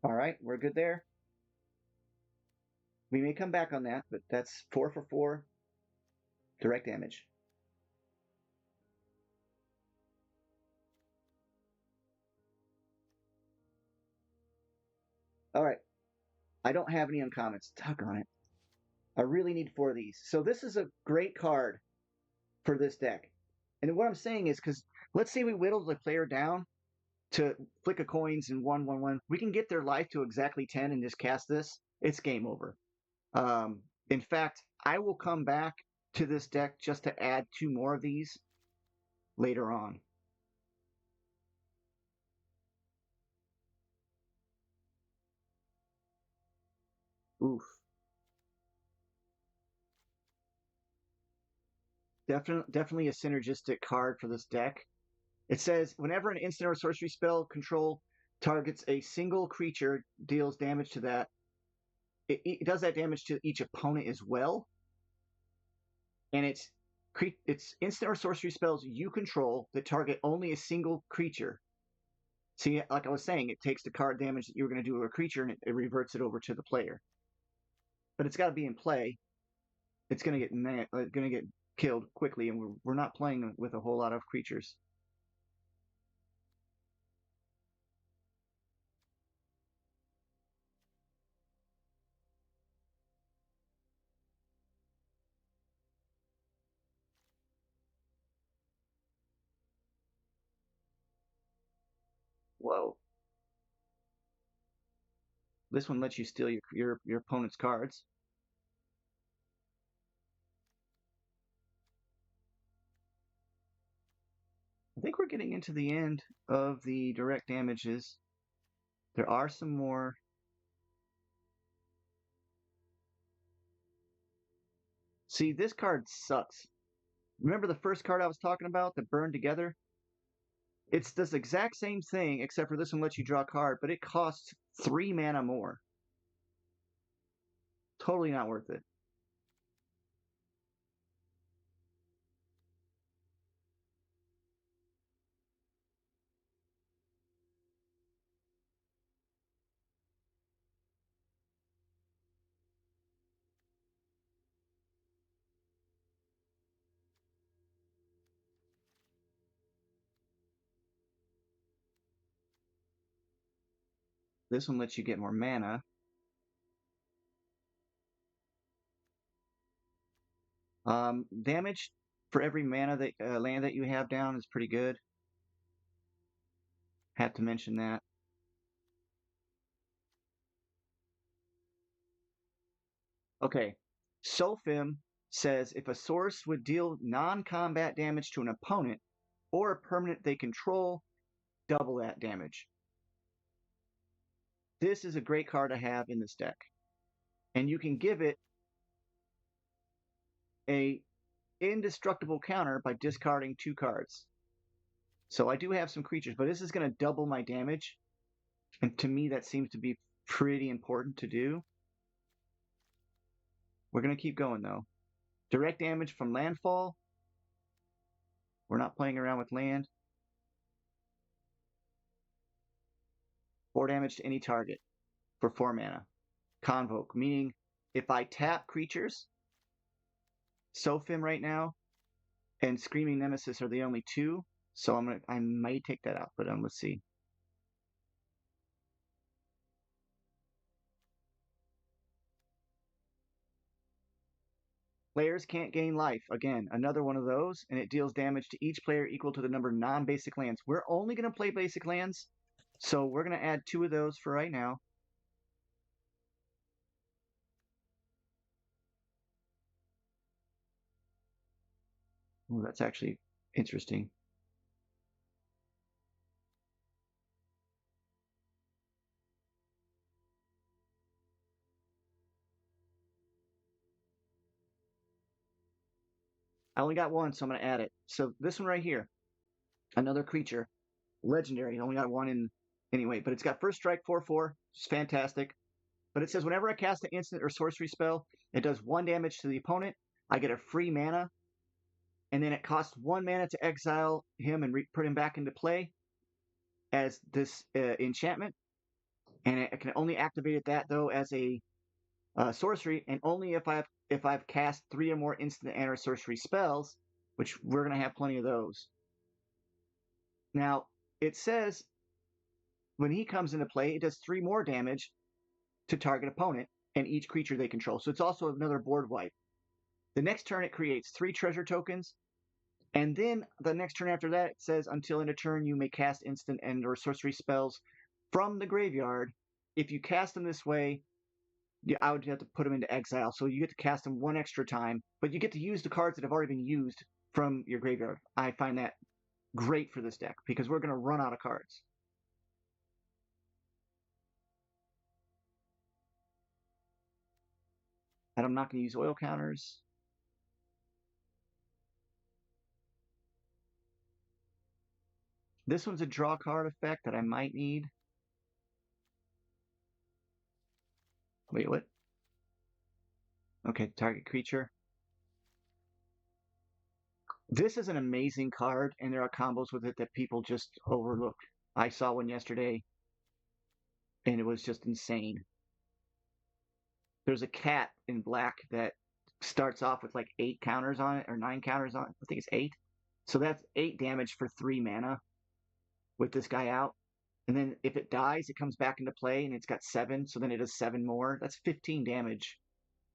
All right, we're good there. We may come back on that, but that's 4 for 4 direct damage. All right, I don't have any uncommons. Tuck on it. I really need 4 of these. So this is a great card for this deck. And what I'm saying is, because let's say we whittle the player down to flick of coins and 1/1/1, we can get their life to exactly 10 and just cast this. It's game over. In fact, I will come back to this deck just to add 2 more of these later on. Oof. Definitely a synergistic card for this deck. It says whenever an instant or sorcery spell control targets a single creature, deals damage to that. It does that damage to each opponent as well. And it's instant or sorcery spells you control that target only a single creature. See, like I was saying, it takes the card damage that you were going to do to a creature and it reverts it over to the player. But it's got to be in play. It's going to get killed quickly, and we're not playing with a whole lot of creatures. Whoa. This one lets you steal your opponent's cards. I think we're getting into the end of the direct damages. There are some more. See, this card sucks. Remember the first card I was talking about, the Burn Together? It's this exact same thing, except for this one lets you draw a card, but it costs 3 mana more. Totally not worth it. This one lets you get more mana. Damage for every mana that land that you have down is pretty good. Have to mention that. Okay, Sofim says if a source would deal non-combat damage to an opponent or a permanent they control, double that damage. This is a great card to have in this deck. And you can give it a indestructible counter by discarding 2 cards. So I do have some creatures, but this is going to double my damage. And to me, that seems to be pretty important to do. We're going to keep going, though. Direct damage from landfall. We're not playing around with land. 4 damage to any target for 4 mana. Convoke, meaning if I tap creatures, Sofim right now and Screaming Nemesis are the only 2, so I might take that out, but let's see. Players can't gain life. Again, another one of those, and it deals damage to each player equal to the number of non-basic lands. We're only going to play basic lands So we're going to add 2 of those for right now. Ooh, that's actually interesting. I only got one, so I'm going to add it. So this one right here, another creature, legendary. I only got one in anyway, but it's got first strike 4/4. It's fantastic. But it says whenever I cast an instant or sorcery spell, it does 1 damage to the opponent. I get a free mana, and then it costs 1 mana to exile him and put him back into play as this enchantment. And I can only activate that though as a sorcery, and only if I've cast 3 or more instant and or sorcery spells, which we're gonna have plenty of those. Now it says when he comes into play, it does 3 more damage to target opponent and each creature they control. So it's also another board wipe. The next turn, it creates 3 treasure tokens. And then the next turn after that, it says until in a turn, you may cast instant and or sorcery spells from the graveyard. If you cast them this way, I would have to put them into exile. So you get to cast them 1 extra time, but you get to use the cards that have already been used from your graveyard. I find that great for this deck because we're going to run out of cards. And I'm not going to use oil counters. This one's a draw card effect that I might need. Wait, what? Okay, target creature. This is an amazing card, and there are combos with it that people just overlook. I saw one yesterday, and it was just insane. There's a cat in black that starts off with like 8 counters on it, or 9 counters on it. I think it's 8. So that's 8 damage for 3 mana with this guy out. And then if it dies, it comes back into play, and it's got 7, so then it does 7 more. That's 15 damage.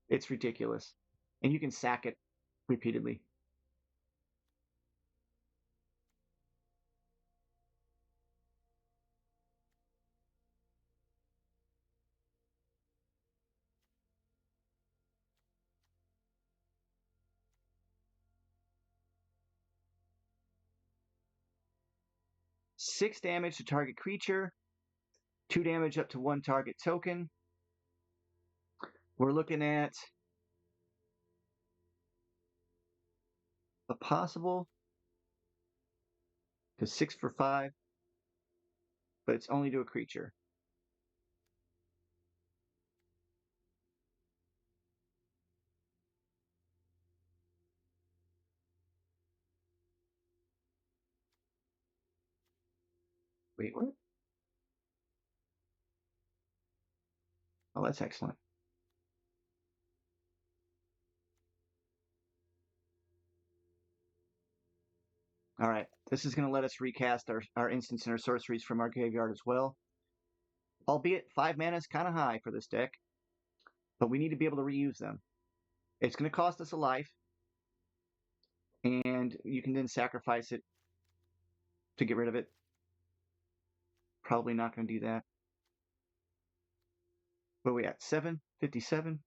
It's ridiculous. And you can sack it repeatedly. Six damage to target creature, 2 damage up to 1 target token. We're looking at a possible to 6 for 5, but it's only to a creature. Wait, what? Oh, that's excellent. All right, this is going to let us recast our instants and our sorceries from our graveyard as well. Albeit 5 mana is kind of high for this deck, but we need to be able to reuse them. It's going to cost us a life, and you can then sacrifice it to get rid of it. Probably not going to do that. What are we at? 757?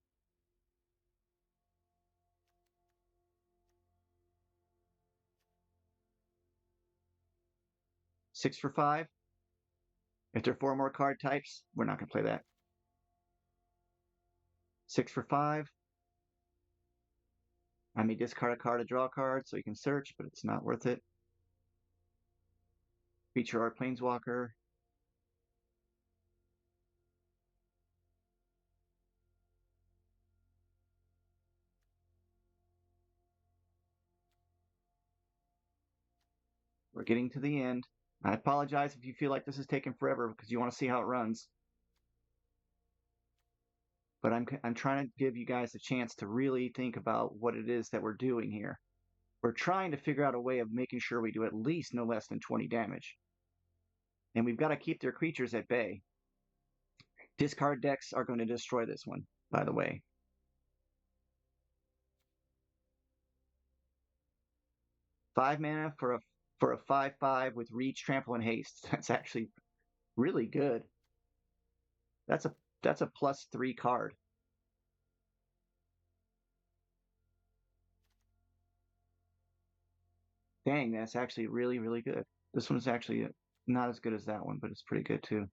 Six for 5. If there are 4 more card types, we're not going to play that. 6 for 5. I may discard a card to draw a card so you can search, but it's not worth it. Feature our Planeswalker. We're getting to the end. I apologize if you feel like this is taking forever because you want to see how it runs. But I'm trying to give you guys a chance to really think about what it is that we're doing here. We're trying to figure out a way of making sure we do at least no less than 20 damage. And we've got to keep their creatures at bay. Discard decks are going to destroy this one, by the way. 5 mana for a 5/5 with reach, trample, and haste. That's actually really good. That's a +3 card. Dang, that's actually really, really good. This one's actually not as good as that one, but it's pretty good too.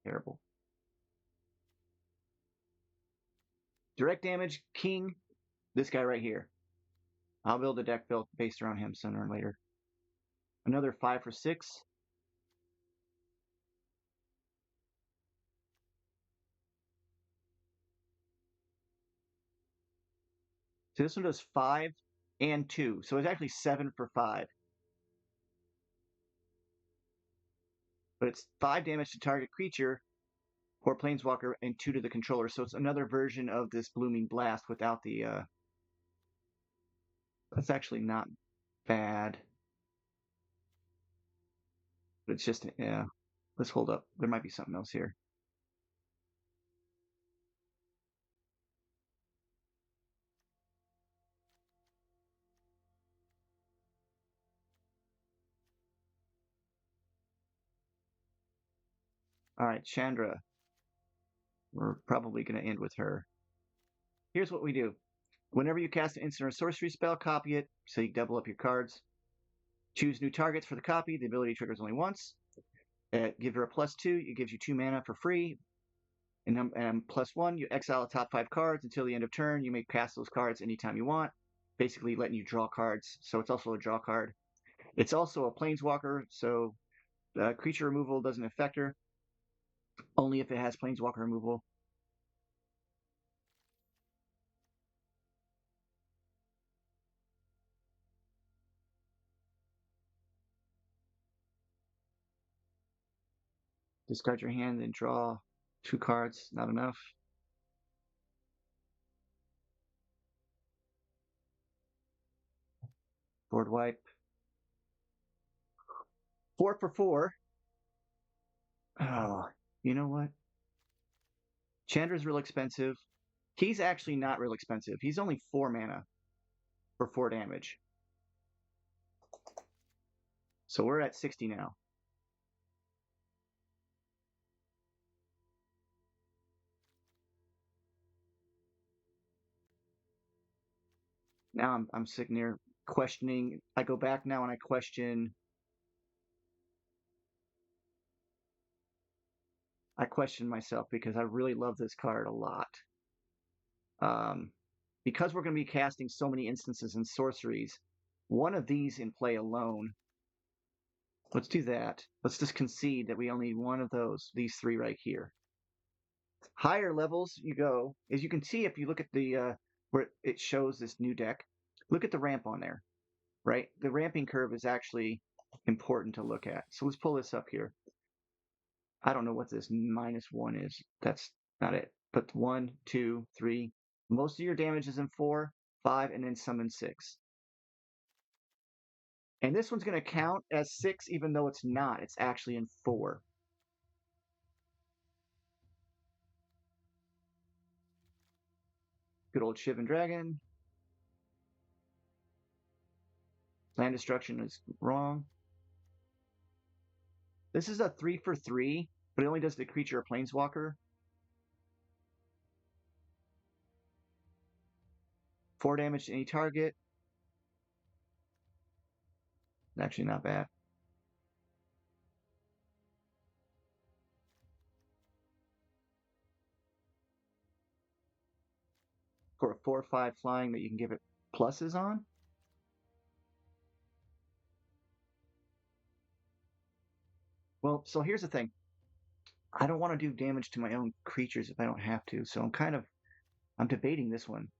Terrible. Direct damage, king, this guy right here. I'll build a deck built based around him sooner or later. Another 5 for 6. So this one does 5 and 2. So it's actually 7 for 5. But it's 5 damage to target creature or planeswalker and 2 to the controller. So it's another version of this Blooming Blast without the that's actually not bad. But it's just yeah. Let's hold up. There might be something else here. All right, Chandra. We're probably going to end with her. Here's what we do. Whenever you cast an instant or sorcery spell, copy it so you double up your cards. Choose new targets for the copy. The ability triggers only once. Give her a +2. It gives you 2 mana for free. And +1, you exile the top 5 cards until the end of turn. You may cast those cards anytime you want, basically letting you draw cards. So it's also a draw card. It's also a planeswalker, so creature removal doesn't affect her, only if it has planeswalker removal. Discard your hand and draw 2 cards. Not enough. Board wipe. 4 for 4. Oh, you know what? Chandra's real expensive. He's actually not real expensive. He's only 4 mana for 4 damage. So we're at 60 now. Now I'm sitting there questioning. I go back now and I question myself because I really love this card a lot. Because we're going to be casting so many instances and sorceries, one of these in play alone. Let's do that. Let's just concede that we only need one of those, these 3 right here. Higher levels you go, as you can see if you look at the where it shows this new deck, look at the ramp on there, right? The ramping curve is actually important to look at. So let's pull this up here. I don't know what this -1 is. That's not it. But 1, 2, 3. Most of your damage is in 4, 5, and then some in 6. And this one's going to count as 6 even though it's not. It's actually in 4. Good old Shivan Dragon. Land destruction is wrong. This is a 3 for 3, but it only does the creature or planeswalker. 4 damage to any target. Actually, not bad. For a 4/5 flying that you can give it pluses on. Well, so here's the thing. I don't want to do damage to my own creatures if I don't have to. So I'm debating this one.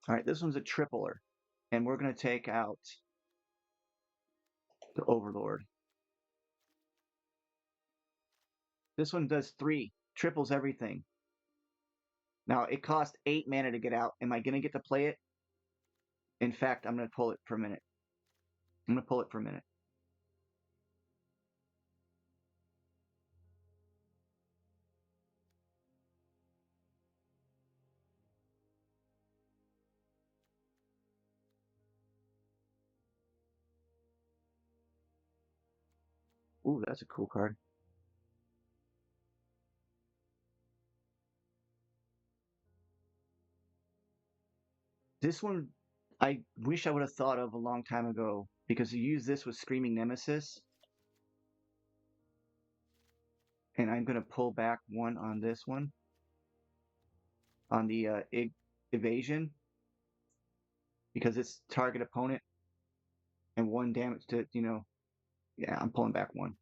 All right, this one's a tripler, and we're going to take out the Overlord. This one does 3, triples everything. Now, it cost 8 mana to get out. Am I going to get to play it? In fact, I'm going to pull it for a minute. I'm going to pull it for a minute. Ooh, that's a cool card. This one, I wish I would have thought of a long time ago, because you use this with Screaming Nemesis. And I'm going to pull back 1 on this one. On the evasion. Because it's target opponent. And 1 damage to, yeah, I'm pulling back 1.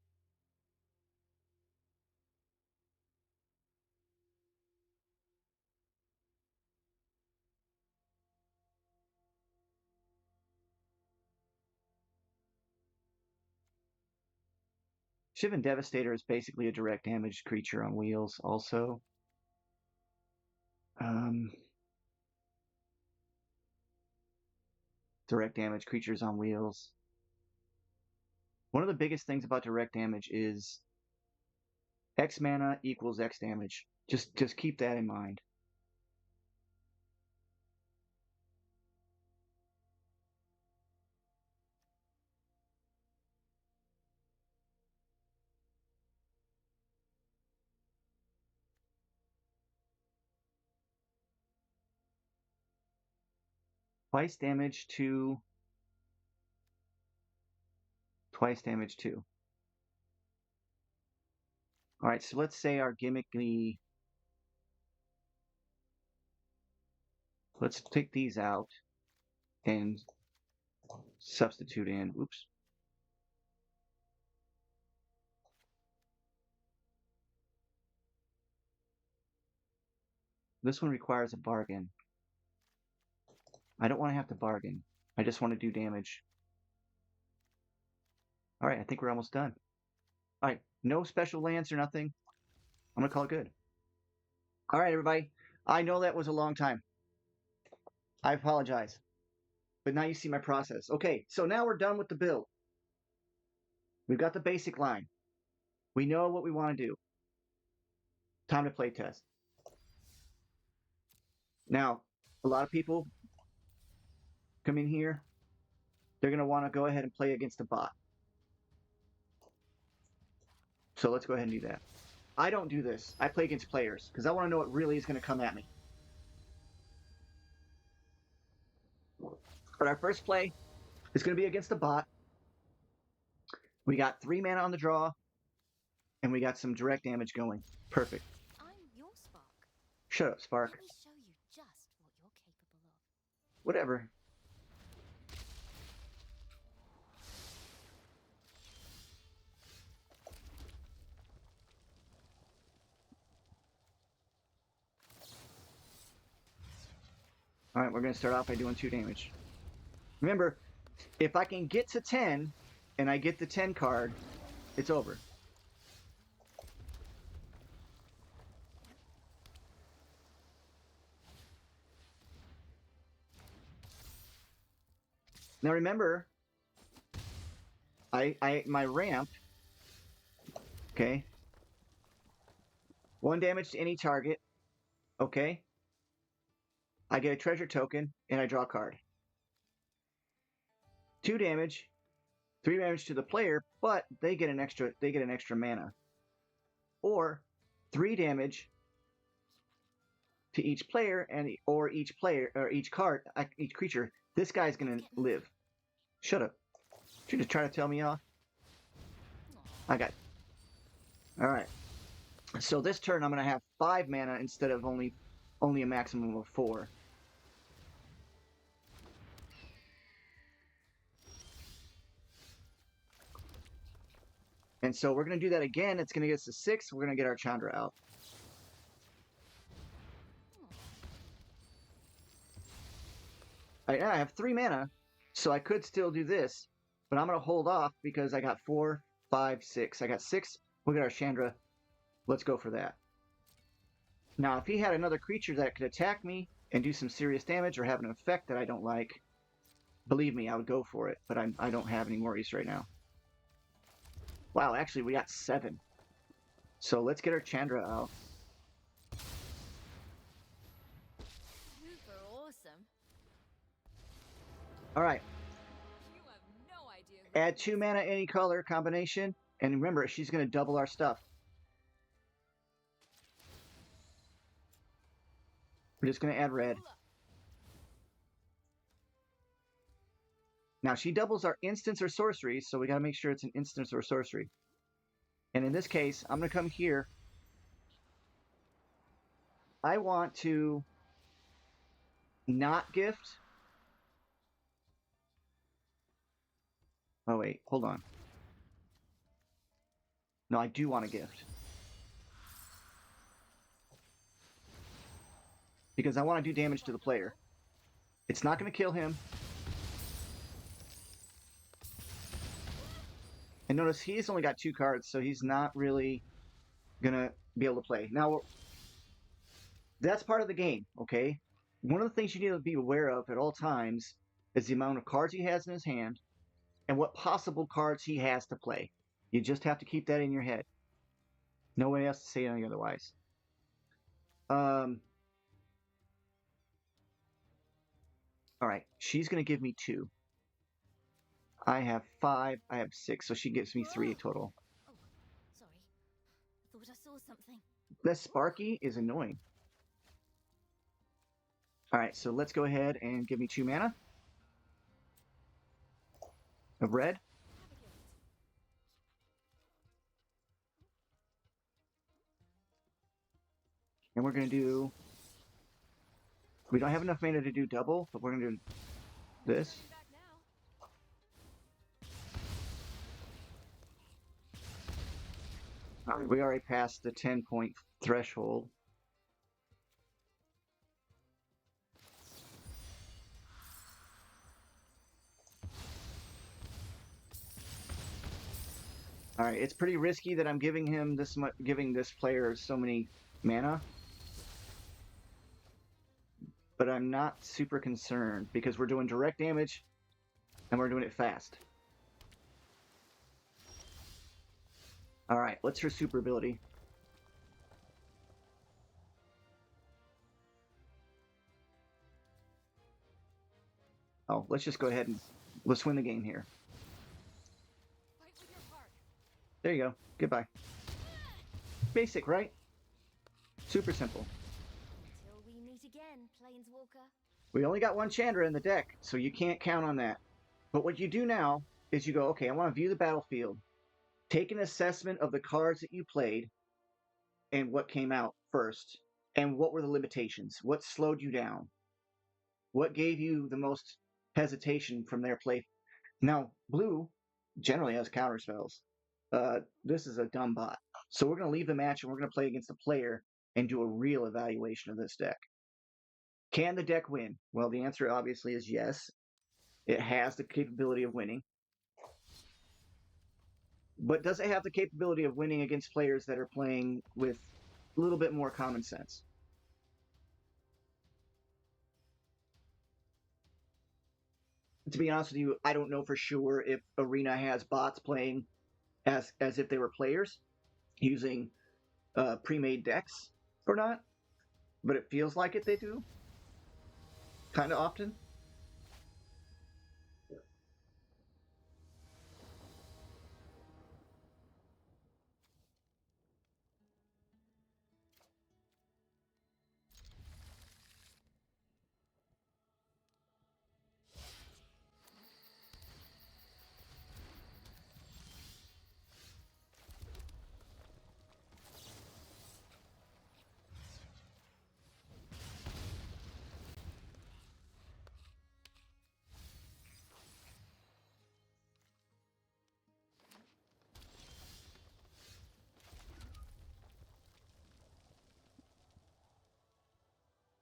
Shivan Devastator is basically a direct damage creature on wheels also. Direct damage creatures on wheels. One of the biggest things about direct damage is X mana equals X damage. Just keep that in mind. Twice damage to twice damage to. All right, so let's say our gimmicky. Let's take these out and substitute in. Oops. This one requires a bargain. I don't want to have to bargain. I just want to do damage. All right, I think we're almost done. All right, no special lands or nothing. I'm going to call it good. All right, everybody. I know that was a long time. I apologize. But now you see my process. Okay, so now we're done with the build. We've got the basic line. We know what we want to do. Time to play test. Now, a lot of people come in here. They're going to want to go ahead and play against a bot. So let's go ahead and do that. I don't do this. I play against players because I want to know what really is going to come at me. But our first play is going to be against a bot. We got 3 mana on the draw, and we got some direct damage going. Perfect. I'm your Spark. Shut up, Spark. Let me show you just what you're capable of. Whatever. Alright, we're going to start off by doing 2 damage. Remember, if I can get to 10, and I get the 10 card, it's over. Now remember, my ramp, okay, 1 damage to any target, okay, I get a treasure token, and I draw a card. 2 damage, 3 damage to the player, but they get an extra mana. Or 3 damage to each player or each card, each creature. This guy's gonna live. Shut up. You're just trying to tell me off? I got it. Alright. So this turn I'm gonna have 5 mana instead of only a maximum of 4. And so we're going to do that again. It's going to get us to 6. We're going to get our Chandra out. I have 3 mana, so I could still do this, but I'm going to hold off because I got 4, 5, 6. I got 6. We'll get our Chandra. Let's go for that. Now, if he had another creature that could attack me and do some serious damage or have an effect that I don't like, believe me, I would go for it, but I don't have any worries right now. Wow, actually, we got 7. So let's get our Chandra out. Super awesome. All right, You have no idea. Who add this 2 is. mana any color combination, and remember, she's going to double our stuff. We're just going to add red. Cool up. Now, she doubles our instants or sorceries, so we got to make sure it's an instance or sorcery. And in this case, I'm going to come here. I want to not gift. Oh, wait, hold on. No, I do want to gift. Because I want to do damage to the player. It's not going to kill him. And notice he's only got 2 cards, so he's not really going to be able to play. Now, that's part of the game, okay? One of the things you need to be aware of at all times is the amount of cards he has in his hand and what possible cards he has to play. You just have to keep that in your head. Nobody has to say anything otherwise. All right, she's going to give me 2. I have 5, I have 6, so she gives me 3 total. Oh, sorry. Thought I saw something. This Sparky is annoying. All right, so let's go ahead and give me 2 mana of red. Have a gift. And we're going to do... We don't have enough mana to do double, but we're going to do this. Coming back now. All right, we already passed the 10-point threshold. All right, it's pretty risky that I'm giving him this much, giving this player so many mana. But I'm not super concerned because we're doing direct damage and we're doing it fast. All right, what's her super ability? Oh, let's just go ahead and let's win the game here. Fight with your heart. There you go. Goodbye. Basic, right? Super simple. Till we meet again, Planeswalker. We only got 1 Chandra in the deck, so you can't count on that. But what you do now is you go, okay, I want to view the battlefield. Take an assessment of the cards that you played and what came out first. And what were the limitations? What slowed you down? What gave you the most hesitation from their play? Now, blue generally has counter spells. This is a dumb bot. So we're going to leave the match and we're going to play against the player and do a real evaluation of this deck. Can the deck win? Well, the answer obviously is yes. It has the capability of winning. But does it have the capability of winning against players that are playing with a little bit more common sense? To be honest with you, I don't know for sure if Arena has bots playing as if they were players using pre-made decks or not, but it feels like it they do kind of often.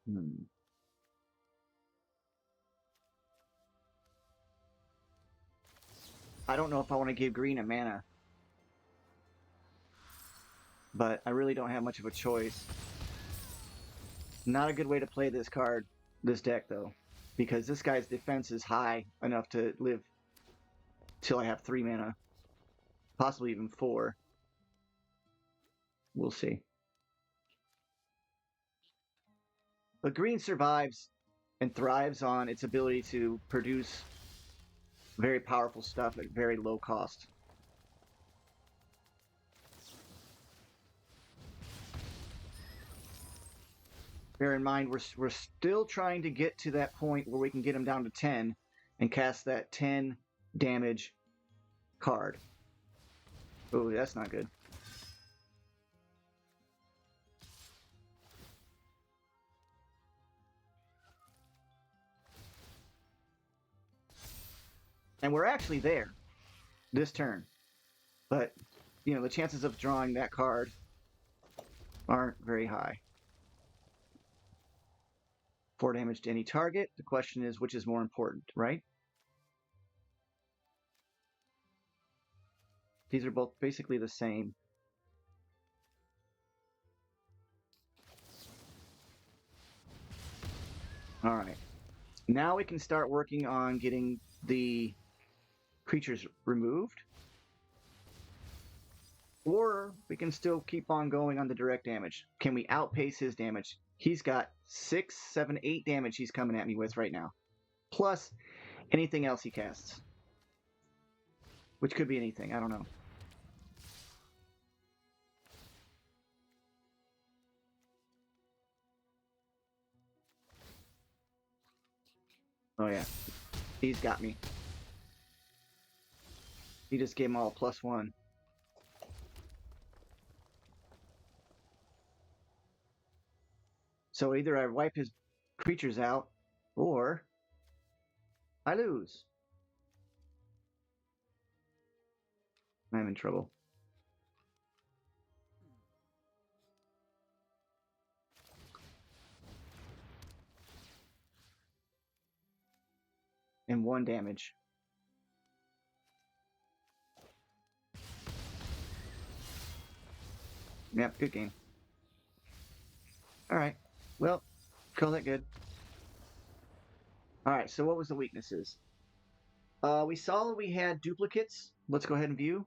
Hmm. I don't know if I want to give green a mana, but I really don't have much of a choice. Not a good way to play this card, this deck though, because this guy's defense is high enough to live till I have 3 mana, possibly even 4. We'll see. But green survives and thrives on its ability to produce very powerful stuff at very low cost. Bear in mind, we're still trying to get to that point where we can get him down to 10 and cast that 10 damage card. Oh, that's not good. And we're actually there this turn. But, you know, the chances of drawing that card aren't very high. 4 damage to any target. The question is, which is more important, right? These are both basically the same. All right. Now we can start working on getting the creatures removed. Or we can still keep on going on the direct damage. Can we outpace his damage? He's got 6, 7, 8 damage he's coming at me with right now. Plus anything else he casts. Which could be anything, I don't know. Oh yeah, he's got me. He just gave him all +1. So either I wipe his creatures out, or I lose. I'm in trouble. And 1 damage. Yep, good game. Alright, well, call that good. Alright, so what was the weaknesses? We saw we had duplicates. Let's go ahead and view.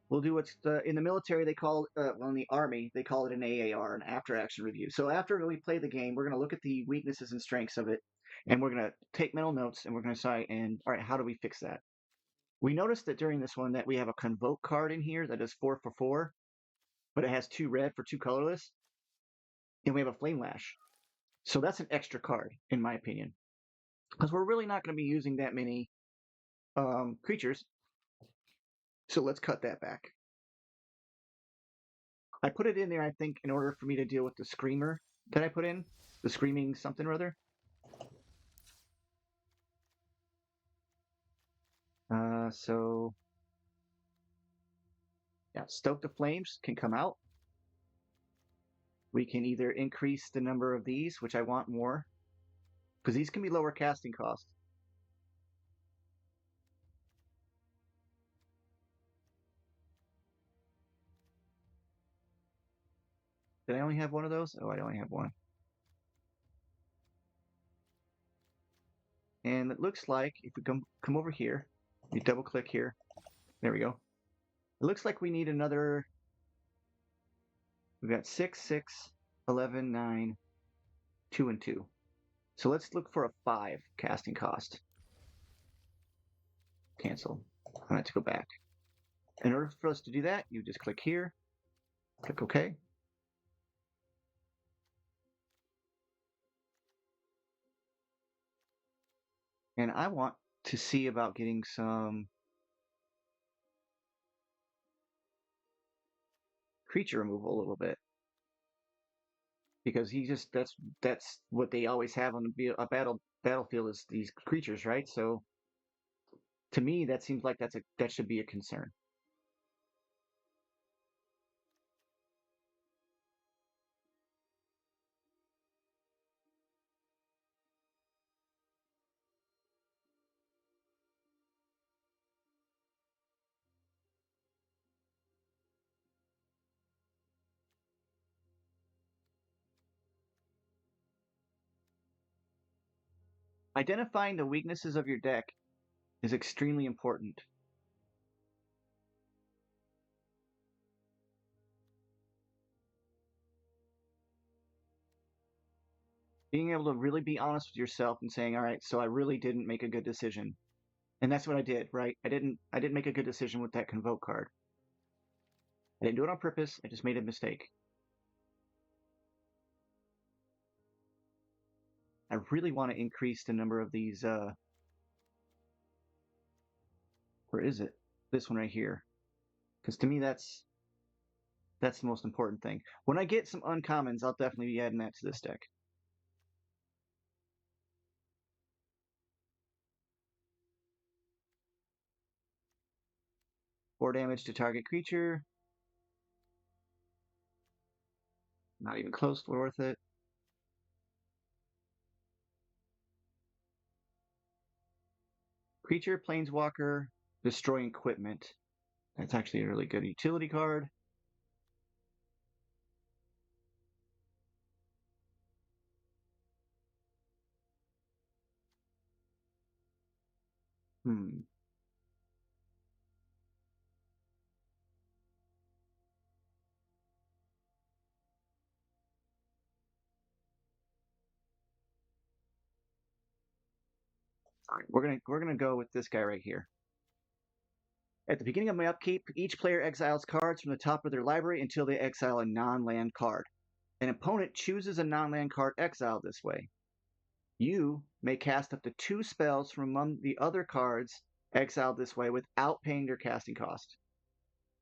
We'll do what's in the military they call well, in the army they call it an AAR, an after action review. So after we play the game, we're going to look at the weaknesses and strengths of it, and we're going to take mental notes, and we're going to say, and all right, how do we fix that? We noticed that during this one that we have a convoke card in here that is 4 for 4, but it has 2 red for 2 colorless, and we have a flame lash. So that's an extra card in my opinion, because we're really not going to be using that many creatures. So let's cut that back. I put it in there, I think, in order for me to deal with the screamer that I put in, the screaming something or other. So yeah, Stoke the Flames can come out. We can either increase the number of these, which I want more, because these can be lower casting cost. Did I only have one of those? Oh, I only have one. And it looks like if we come over here, we double click here. There we go. It looks like we need another. We've got 6, 6, 11, 9, 2, and 2. So let's look for a 5 casting cost. Cancel. I have to go back. In order for us to do that, you just click here, click OK. And I want to see about getting some creature removal a little bit. Because he just that's what they always have on a battlefield is these creatures, right? So to me that seems like that should be a concern. Identifying the weaknesses of your deck is extremely important. Being able to really be honest with yourself and saying, all right, so I really didn't make a good decision. And that's what I did, right? I didn't make a good decision with that Convoke card. I didn't do it on purpose. I just made a mistake. I really want to increase the number of these. Where is it? This one right here. Because to me, that's the most important thing. When I get some uncommons, I'll definitely be adding that to this deck. Four damage to target creature. Not even close to worth it. Creature, Planeswalker, destroying equipment. That's actually a really good utility card. All right, we're gonna go with this guy right here. At the beginning of my upkeep, each player exiles cards from the top of their library until they exile a non-land card. An opponent chooses a non-land card exiled this way. You may cast up to 2 spells from among the other cards exiled this way without paying their casting cost.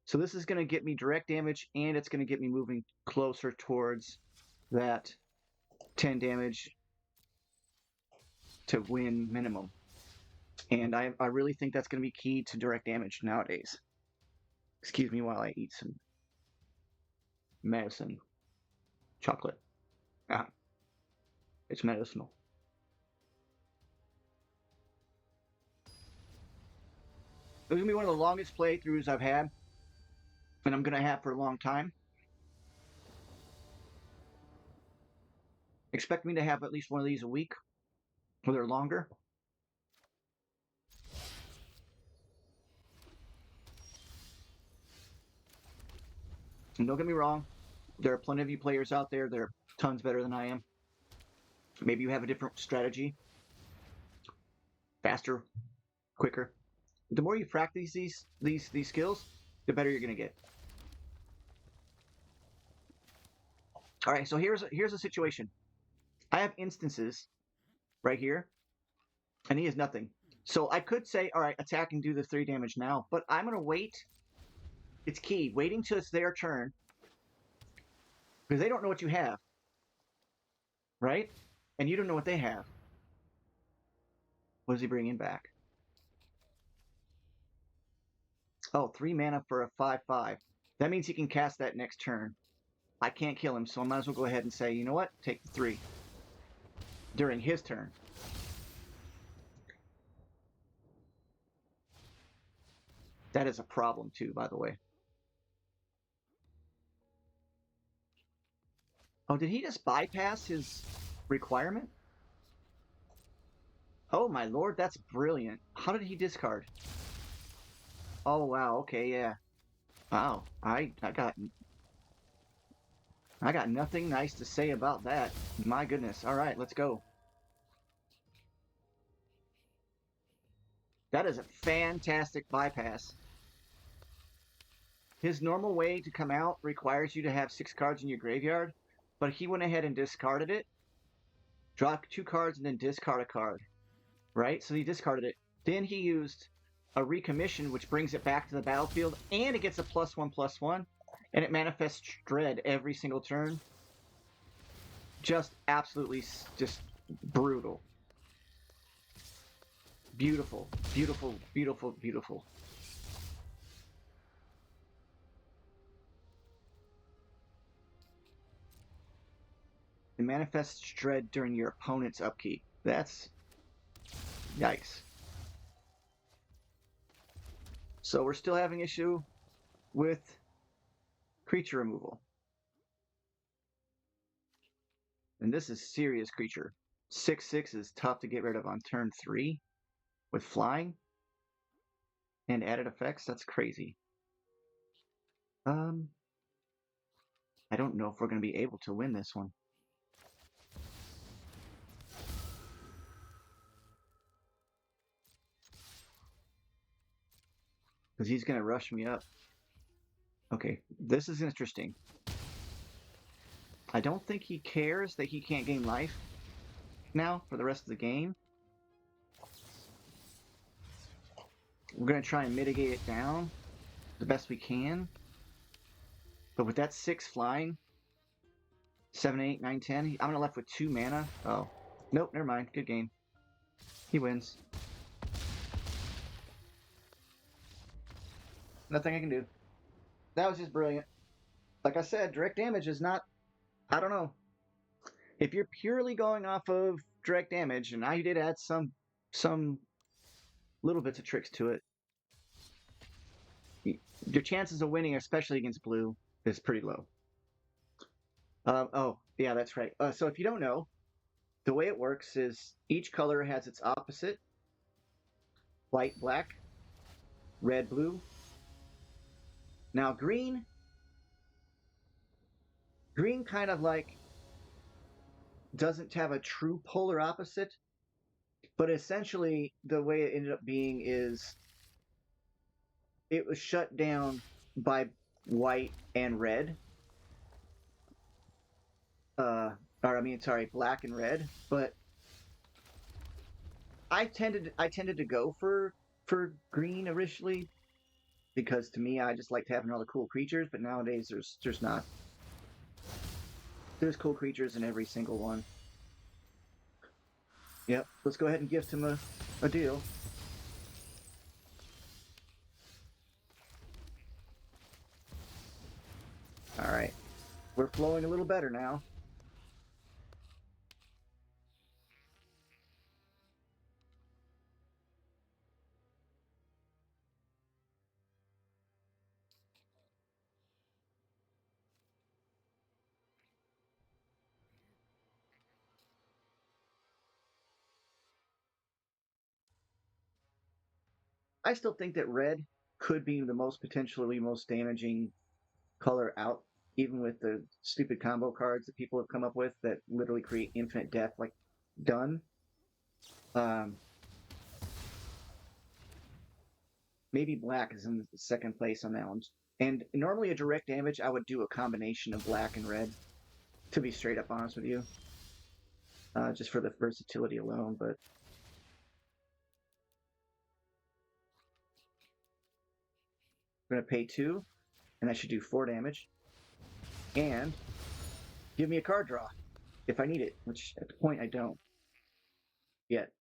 So this is going to get me direct damage, and it's going to get me moving closer towards that 10 damage to win minimum. And I really think that's going to be key to direct damage nowadays. Excuse me while I eat some medicine. Chocolate. It's medicinal. This is going to be one of the longest playthroughs I've had, and I'm going to have for a long time. Expect me to have at least one of these a week, or they're longer. And don't get me wrong, there are plenty of you players out there that are tons better than I am. Maybe you have a different strategy. Faster, quicker. The more you practice these skills, the better you're going to get. All right, so here's a situation. I have instances right here, and he has nothing. So I could say, all right, attack and do the 3 damage now, but I'm going to wait. It's key. Waiting till it's their turn, because they don't know what you have, right? And you don't know what they have. What is he bringing back? Oh, 3 mana for a 5/5. That means he can cast that next turn. I can't kill him, so I might as well go ahead and say, you know what? Take the 3 during his turn. That is a problem too, by the way. Oh, did he just bypass his requirement? Oh my lord, that's brilliant. How did he discard? Oh wow, okay, yeah. Wow, I got nothing nice to say about that. My goodness. All right, let's go. That is a fantastic bypass. His normal way to come out requires you to have 6 cards in your graveyard, but he went ahead and discarded it, dropped 2 cards, and then discard a card. Right? So he discarded it. Then he used a recommission, which brings it back to the battlefield, and it gets a +1/+1, and it manifests dread every single turn. Just absolutely just brutal. Beautiful, beautiful, beautiful, beautiful. It manifests dread during your opponent's upkeep. That's yikes. So we're still having issue with creature removal. And this is serious creature. 6/6 is tough to get rid of on turn 3 with flying and added effects. That's crazy. I don't know if we're going to be able to win this one. Because he's going to rush me up. Okay, this is interesting. I don't think he cares that he can't gain life now for the rest of the game. We're going to try and mitigate it down the best we can. But with that 6 flying, 7, 8, 9, 10, I'm left with 2 mana. Oh, nope, never mind. Good game. He wins. Nothing I can do. That was just brilliant. Like I said, direct damage is not, I don't know. If you're purely going off of direct damage, and I did add some little bits of tricks to it, your chances of winning, especially against blue, is pretty low. Oh, yeah, that's right. So if you don't know, the way it works is each color has its opposite. White, black, red, blue. Now green kind of like doesn't have a true polar opposite, but essentially the way it ended up being is it was shut down by white and red. Black and red. But I tended to go for green originally because to me I just liked having all the cool creatures. But nowadays there's not. There's cool creatures in every single one. Yep. Let's go ahead and gift him a deal. All right. We're flowing a little better now. I still think that red could be the potentially most damaging color out, even with the stupid combo cards that people have come up with that literally create infinite death, like done. Maybe black is in the second place on that one. And normally a direct damage, I would do a combination of black and red, to be straight up honest with you. Just for the versatility alone, but I'm going to pay 2, and I should do 4 damage. And give me a card draw if I need it, which at the point I don't yet.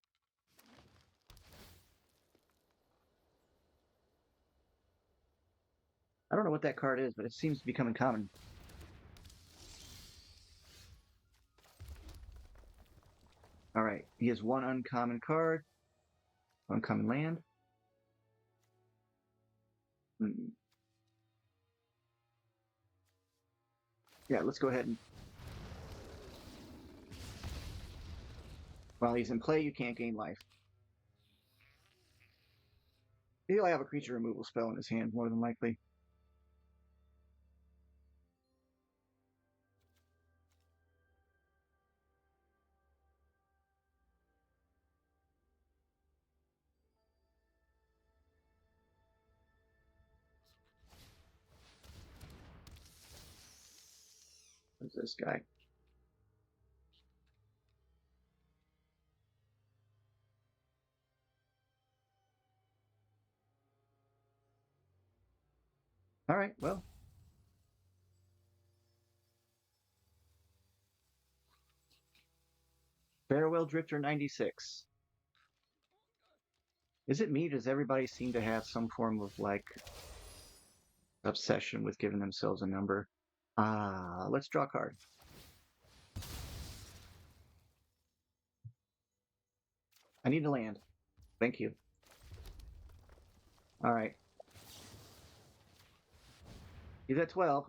I don't know what that card is, but it seems to be becoming common. All right, he has 1 uncommon card, uncommon land. Yeah, let's go ahead and... While he's in play, you can't gain life. He'll have a creature removal spell in his hand, more than likely. Who's this guy? All right, well. Farewell Drifter 96. Is it me? Does everybody seem to have some form of, like, obsession with giving themselves a number? Let's draw a card. I need to land. Thank you. All right. He's at 12.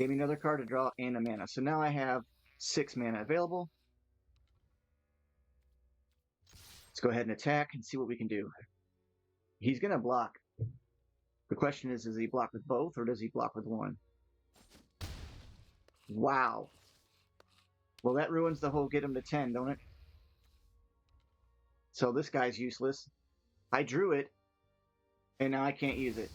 Gave me another card to draw and a mana. So now I have 6 mana available. Let's go ahead and attack and see what we can do. He's going to block. The question is, does he block with both or does he block with one? Wow. Well, that ruins the whole get him to 10, don't it? So this guy's useless. I drew it, and now I can't use it.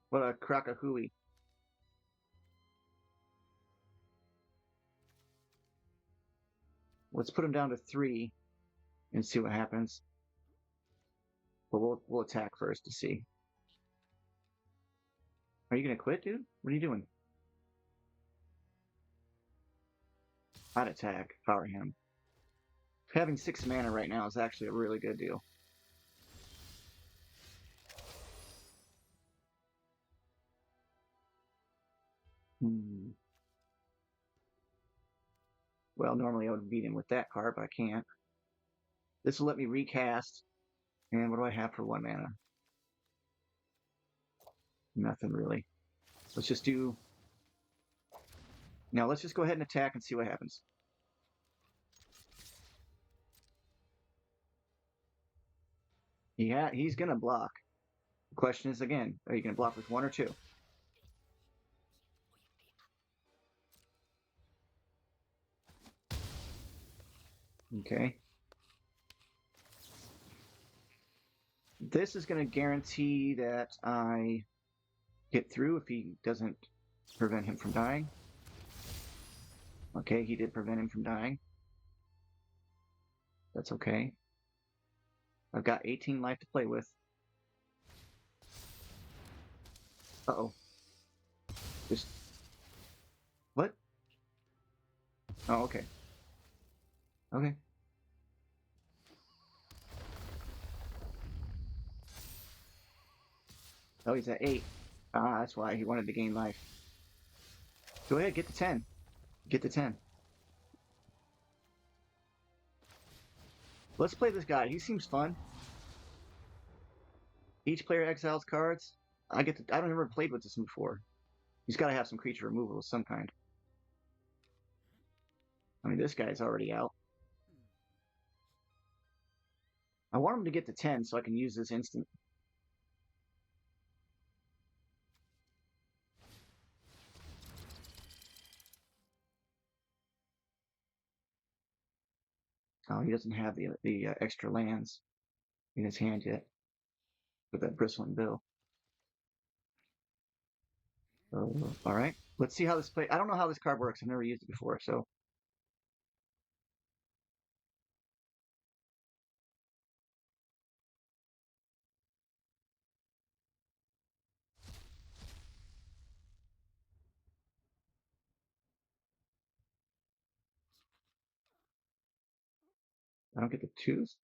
What a crock-a-hooey. Let's put him down to 3 and see what happens. But we'll attack first to see. Are you gonna quit, dude? What are you doing? I'd attack. Power him. Having 6 mana right now is actually a really good deal. Well, normally I would beat him with that card, but I can't. This will let me recast. And what do I have for 1 mana? Nothing really. Let's just do... Now let's just go ahead and attack and see what happens. Yeah, he's gonna block. The question is again, are you gonna block with 1 or 2? Okay. This is gonna guarantee that I get through if he doesn't prevent him from dying. Okay, he did prevent him from dying. That's okay. I've got 18 life to play with. Uh-oh. Just... What? Oh, okay. Okay. Oh, he's at 8. Ah, that's why he wanted to gain life. Go ahead, get to 10. Get to 10. Let's play this guy. He seems fun. Each player exiles cards. I don't ever played with this one before. He's got to have some creature removal of some kind. I mean, this guy's already out. I want him to get to 10 so I can use this instant. Oh, he doesn't have the extra lands in his hand yet with that bristling bill. All right, let's see how this plays. I don't know how this card works. I've never used it before, so. I don't get to choose.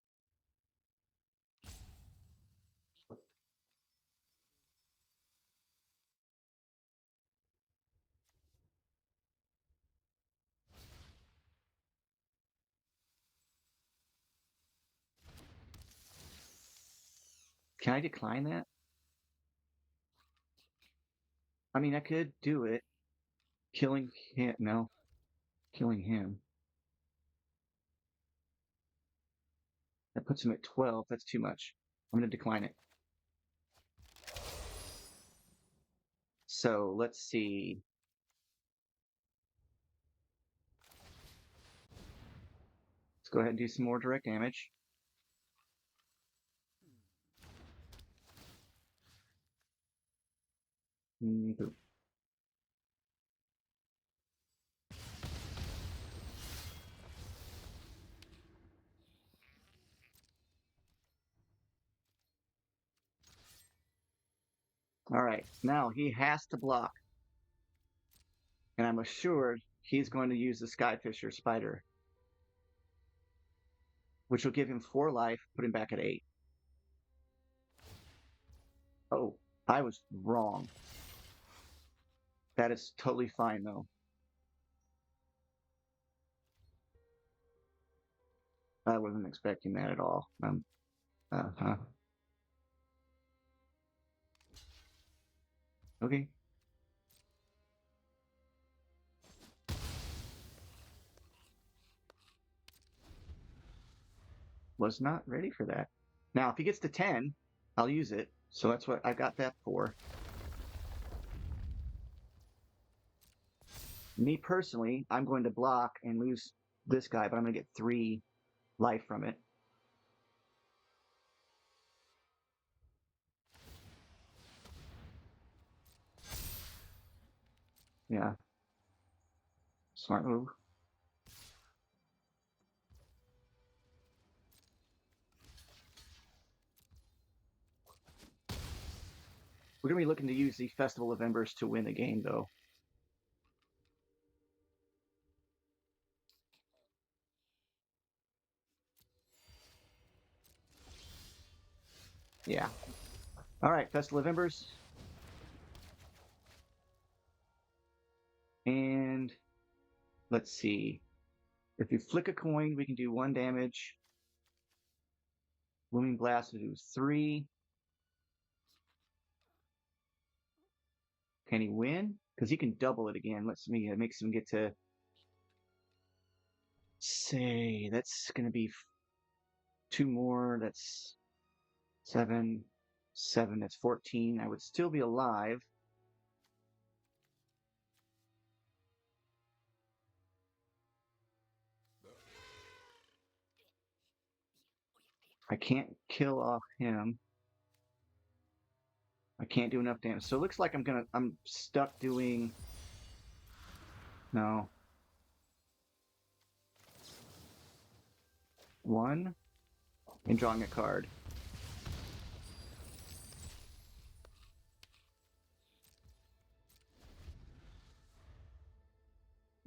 Can I decline that? I mean, I could do it. Killing him. No. Killing him. That puts him at 12. That's too much. I'm going to decline it. So let's see. Let's go ahead and do some more direct damage. All right, now he has to block. And I'm assured he's going to use the Skyfisher Spider, which will give him 4 life, put him back at 8. Oh, I was wrong. That is totally fine, though. I wasn't expecting that at all. Uh-huh. Okay. Was not ready for that. Now, if he gets to 10, I'll use it. So that's what I got that for. Me personally, I'm going to block and lose this guy, but I'm going to get 3 life from it. Yeah. Smart move. We're going to be looking to use the Festival of Embers to win the game, though. Yeah. All right, Festival of Embers. And let's see. If you flick a coin, we can do 1 damage. Blooming Blast will do 3. Can he win? Because he can double it again. Let's see. It makes him get to, say, that's going to be 2 more. That's 7. 7. That's 14. I would still be alive. I can't kill off him. I can't do enough damage. So it looks like I'm stuck doing, no. 1 and drawing a card.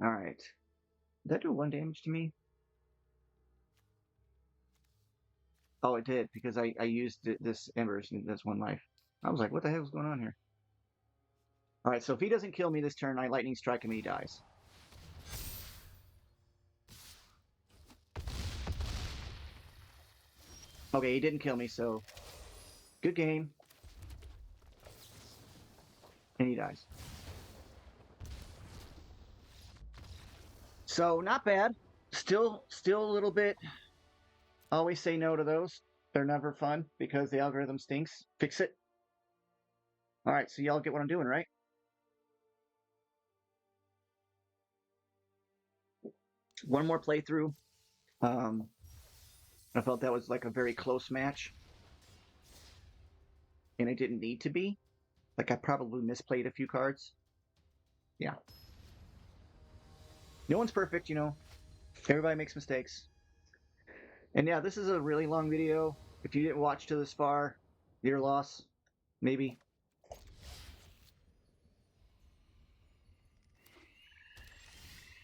All right. Did that do 1 damage to me? Oh, it did, because I used this Embers, and that's 1 life. I was like, what the hell is going on here? All right, so if he doesn't kill me this turn, I Lightning Strike him and he dies. Okay, he didn't kill me, so good game. And he dies. So not bad. Still a little bit. Always say no to those. They're never fun because the algorithm stinks. Fix it. All right, so y'all get what I'm doing, right? One more playthrough. I felt that was like a very close match. And it didn't need to be. Like I probably misplayed a few cards. Yeah. No one's perfect, you know. Everybody makes mistakes. And yeah, this is a really long video. If you didn't watch to this far, your loss. Maybe.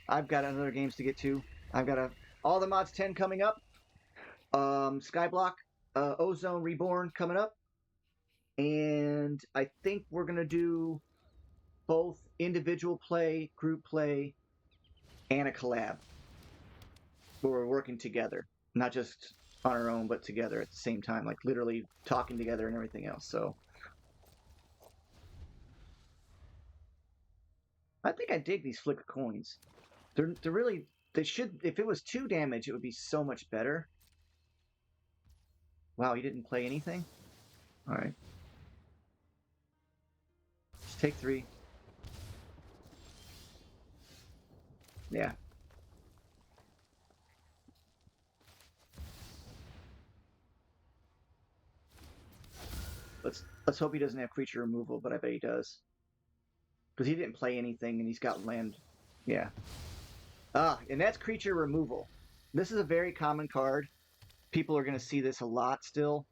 I've got other games to get to. I've got all the mods 10 coming up. Skyblock, Ozone Reborn coming up. And I think we're going to do both individual play, group play, and a collab. Where we're working together. Not just on our own, but together at the same time. Like literally talking together and everything else. So I think I dig these flick coins. They're really, they should, if it was 2 damage, it would be so much better. Wow, he didn't play anything? Alright. Just take 3. Yeah. Let's hope he doesn't have creature removal, but I bet he does. Because he didn't play anything and he's got land. Yeah. Ah, and that's creature removal. This is a very common card. People are going to see this a lot still.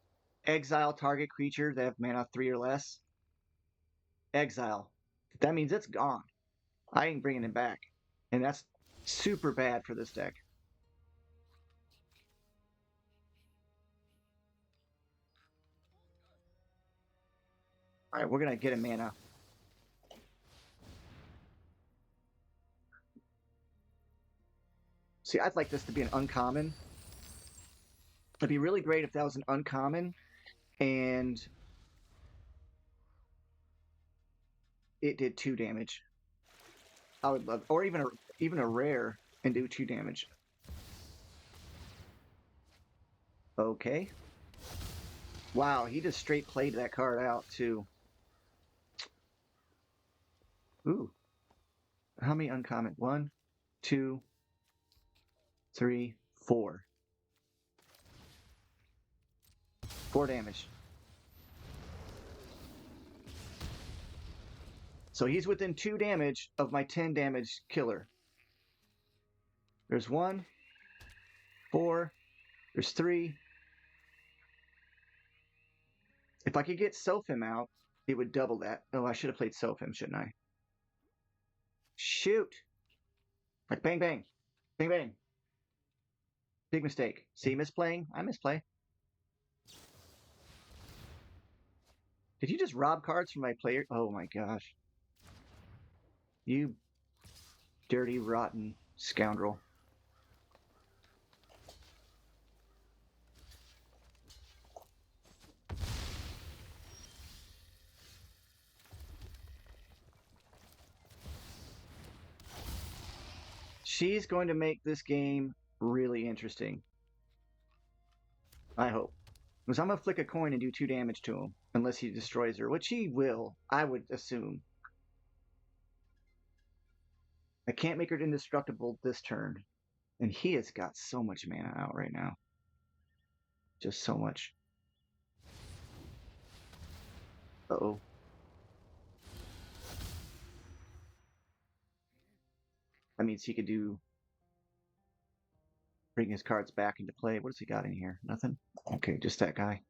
Exile target creature that have mana 3 or less. Exile. That means it's gone. I ain't bringing it back. And that's super bad for this deck. Alright, we're going to get a mana. See, I'd like this to be an uncommon. It'd be really great if that was an uncommon. And it did 2 damage. I would love, or even a rare and do 2 damage. Okay. Wow, he just straight played that card out too. Ooh. How many uncommon? 1, 2, 3, 4. 4 damage. So he's within 2 damage of my 10 damage killer. There's 1, 4, there's 3. If I could get Sophim out, it would double that. Oh, I should have played Sophim, shouldn't I? Shoot! Like bang, bang. Bang, bang. Big mistake. See, misplaying? I misplay. Did you just rob cards from my player? Oh my gosh. You dirty, rotten scoundrel. She's going to make this game really interesting. I hope. Because I'm going to flick a coin and do 2 damage to him. Unless he destroys her. Which he will, I would assume. I can't make her indestructible this turn. And he has got so much mana out right now. Just so much. Uh-oh. That means he could do... bring his cards back into play. What does he got in here? Nothing? Okay, just that guy.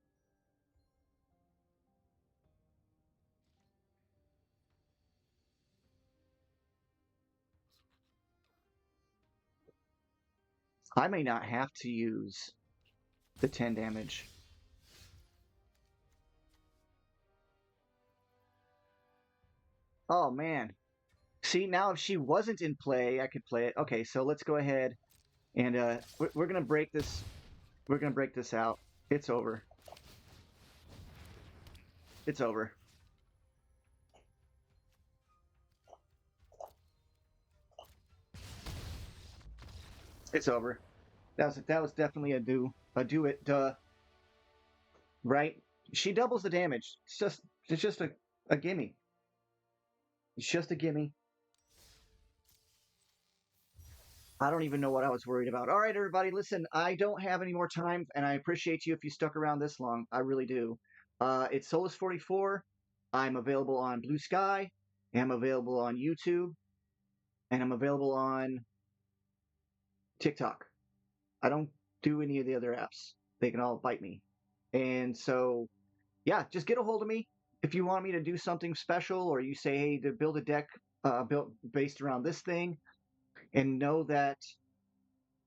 I may not have to use the 10 damage. Oh, man. See, now if she wasn't in play, I could play it. Okay, so let's go ahead and we're going to break this. We're going to break this out. It's over. It's over. It's over. That was definitely a do it, duh. Right? She doubles the damage. It's just a gimme. It's just a gimme. I don't even know what I was worried about. All right, everybody, listen, I don't have any more time, and I appreciate you if you stuck around this long. I really do. It's Solus44. I'm available on Blue Sky. I'm available on YouTube. And I'm available on TikTok. I don't do any of the other apps. They can all bite me. And so, yeah, just get a hold of me if you want me to do something special, or you say, hey, to build a deck built based around this thing. And know that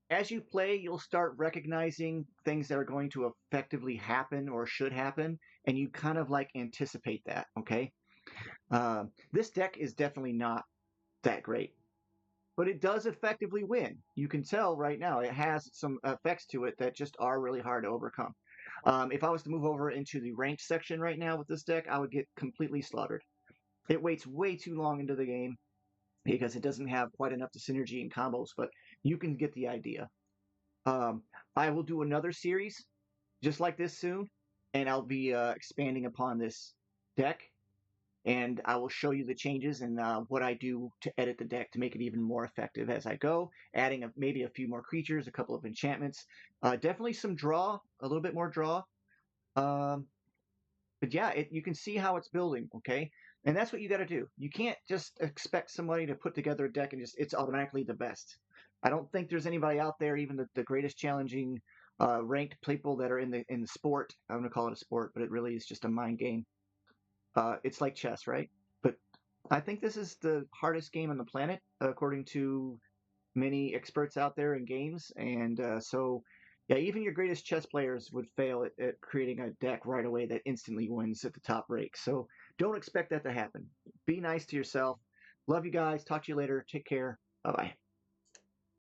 as you play, you'll start recognizing things that are going to effectively happen or should happen, and you kind of like anticipate that, okay? This deck is definitely not that great, but it does effectively win. You can tell right now it has some effects to it that just are really hard to overcome. If I was to move over into the ranked section right now with this deck, I would get completely slaughtered. It waits way too long into the game because it doesn't have quite enough to synergy and combos, but you can get the idea. I will do another series just like this soon, and I'll be expanding upon this deck, and I will show you the changes and what I do to edit the deck to make it even more effective as I go, adding maybe a few more creatures, a couple of enchantments, definitely some draw, a little bit more draw. But yeah, you can see how it's building, okay? And that's what you got to do. You can't just expect somebody to put together a deck and it's automatically the best. I don't think there's anybody out there, even the greatest challenging ranked people that are in the sport. I'm going to call it a sport, but it really is just a mind game. It's like chess, right? But I think this is the hardest game on the planet, according to many experts out there in games. And so, yeah, even your greatest chess players would fail at creating a deck right away that instantly wins at the top rake. So don't expect that to happen. Be nice to yourself. Love you guys. Talk to you later. Take care. Bye-bye.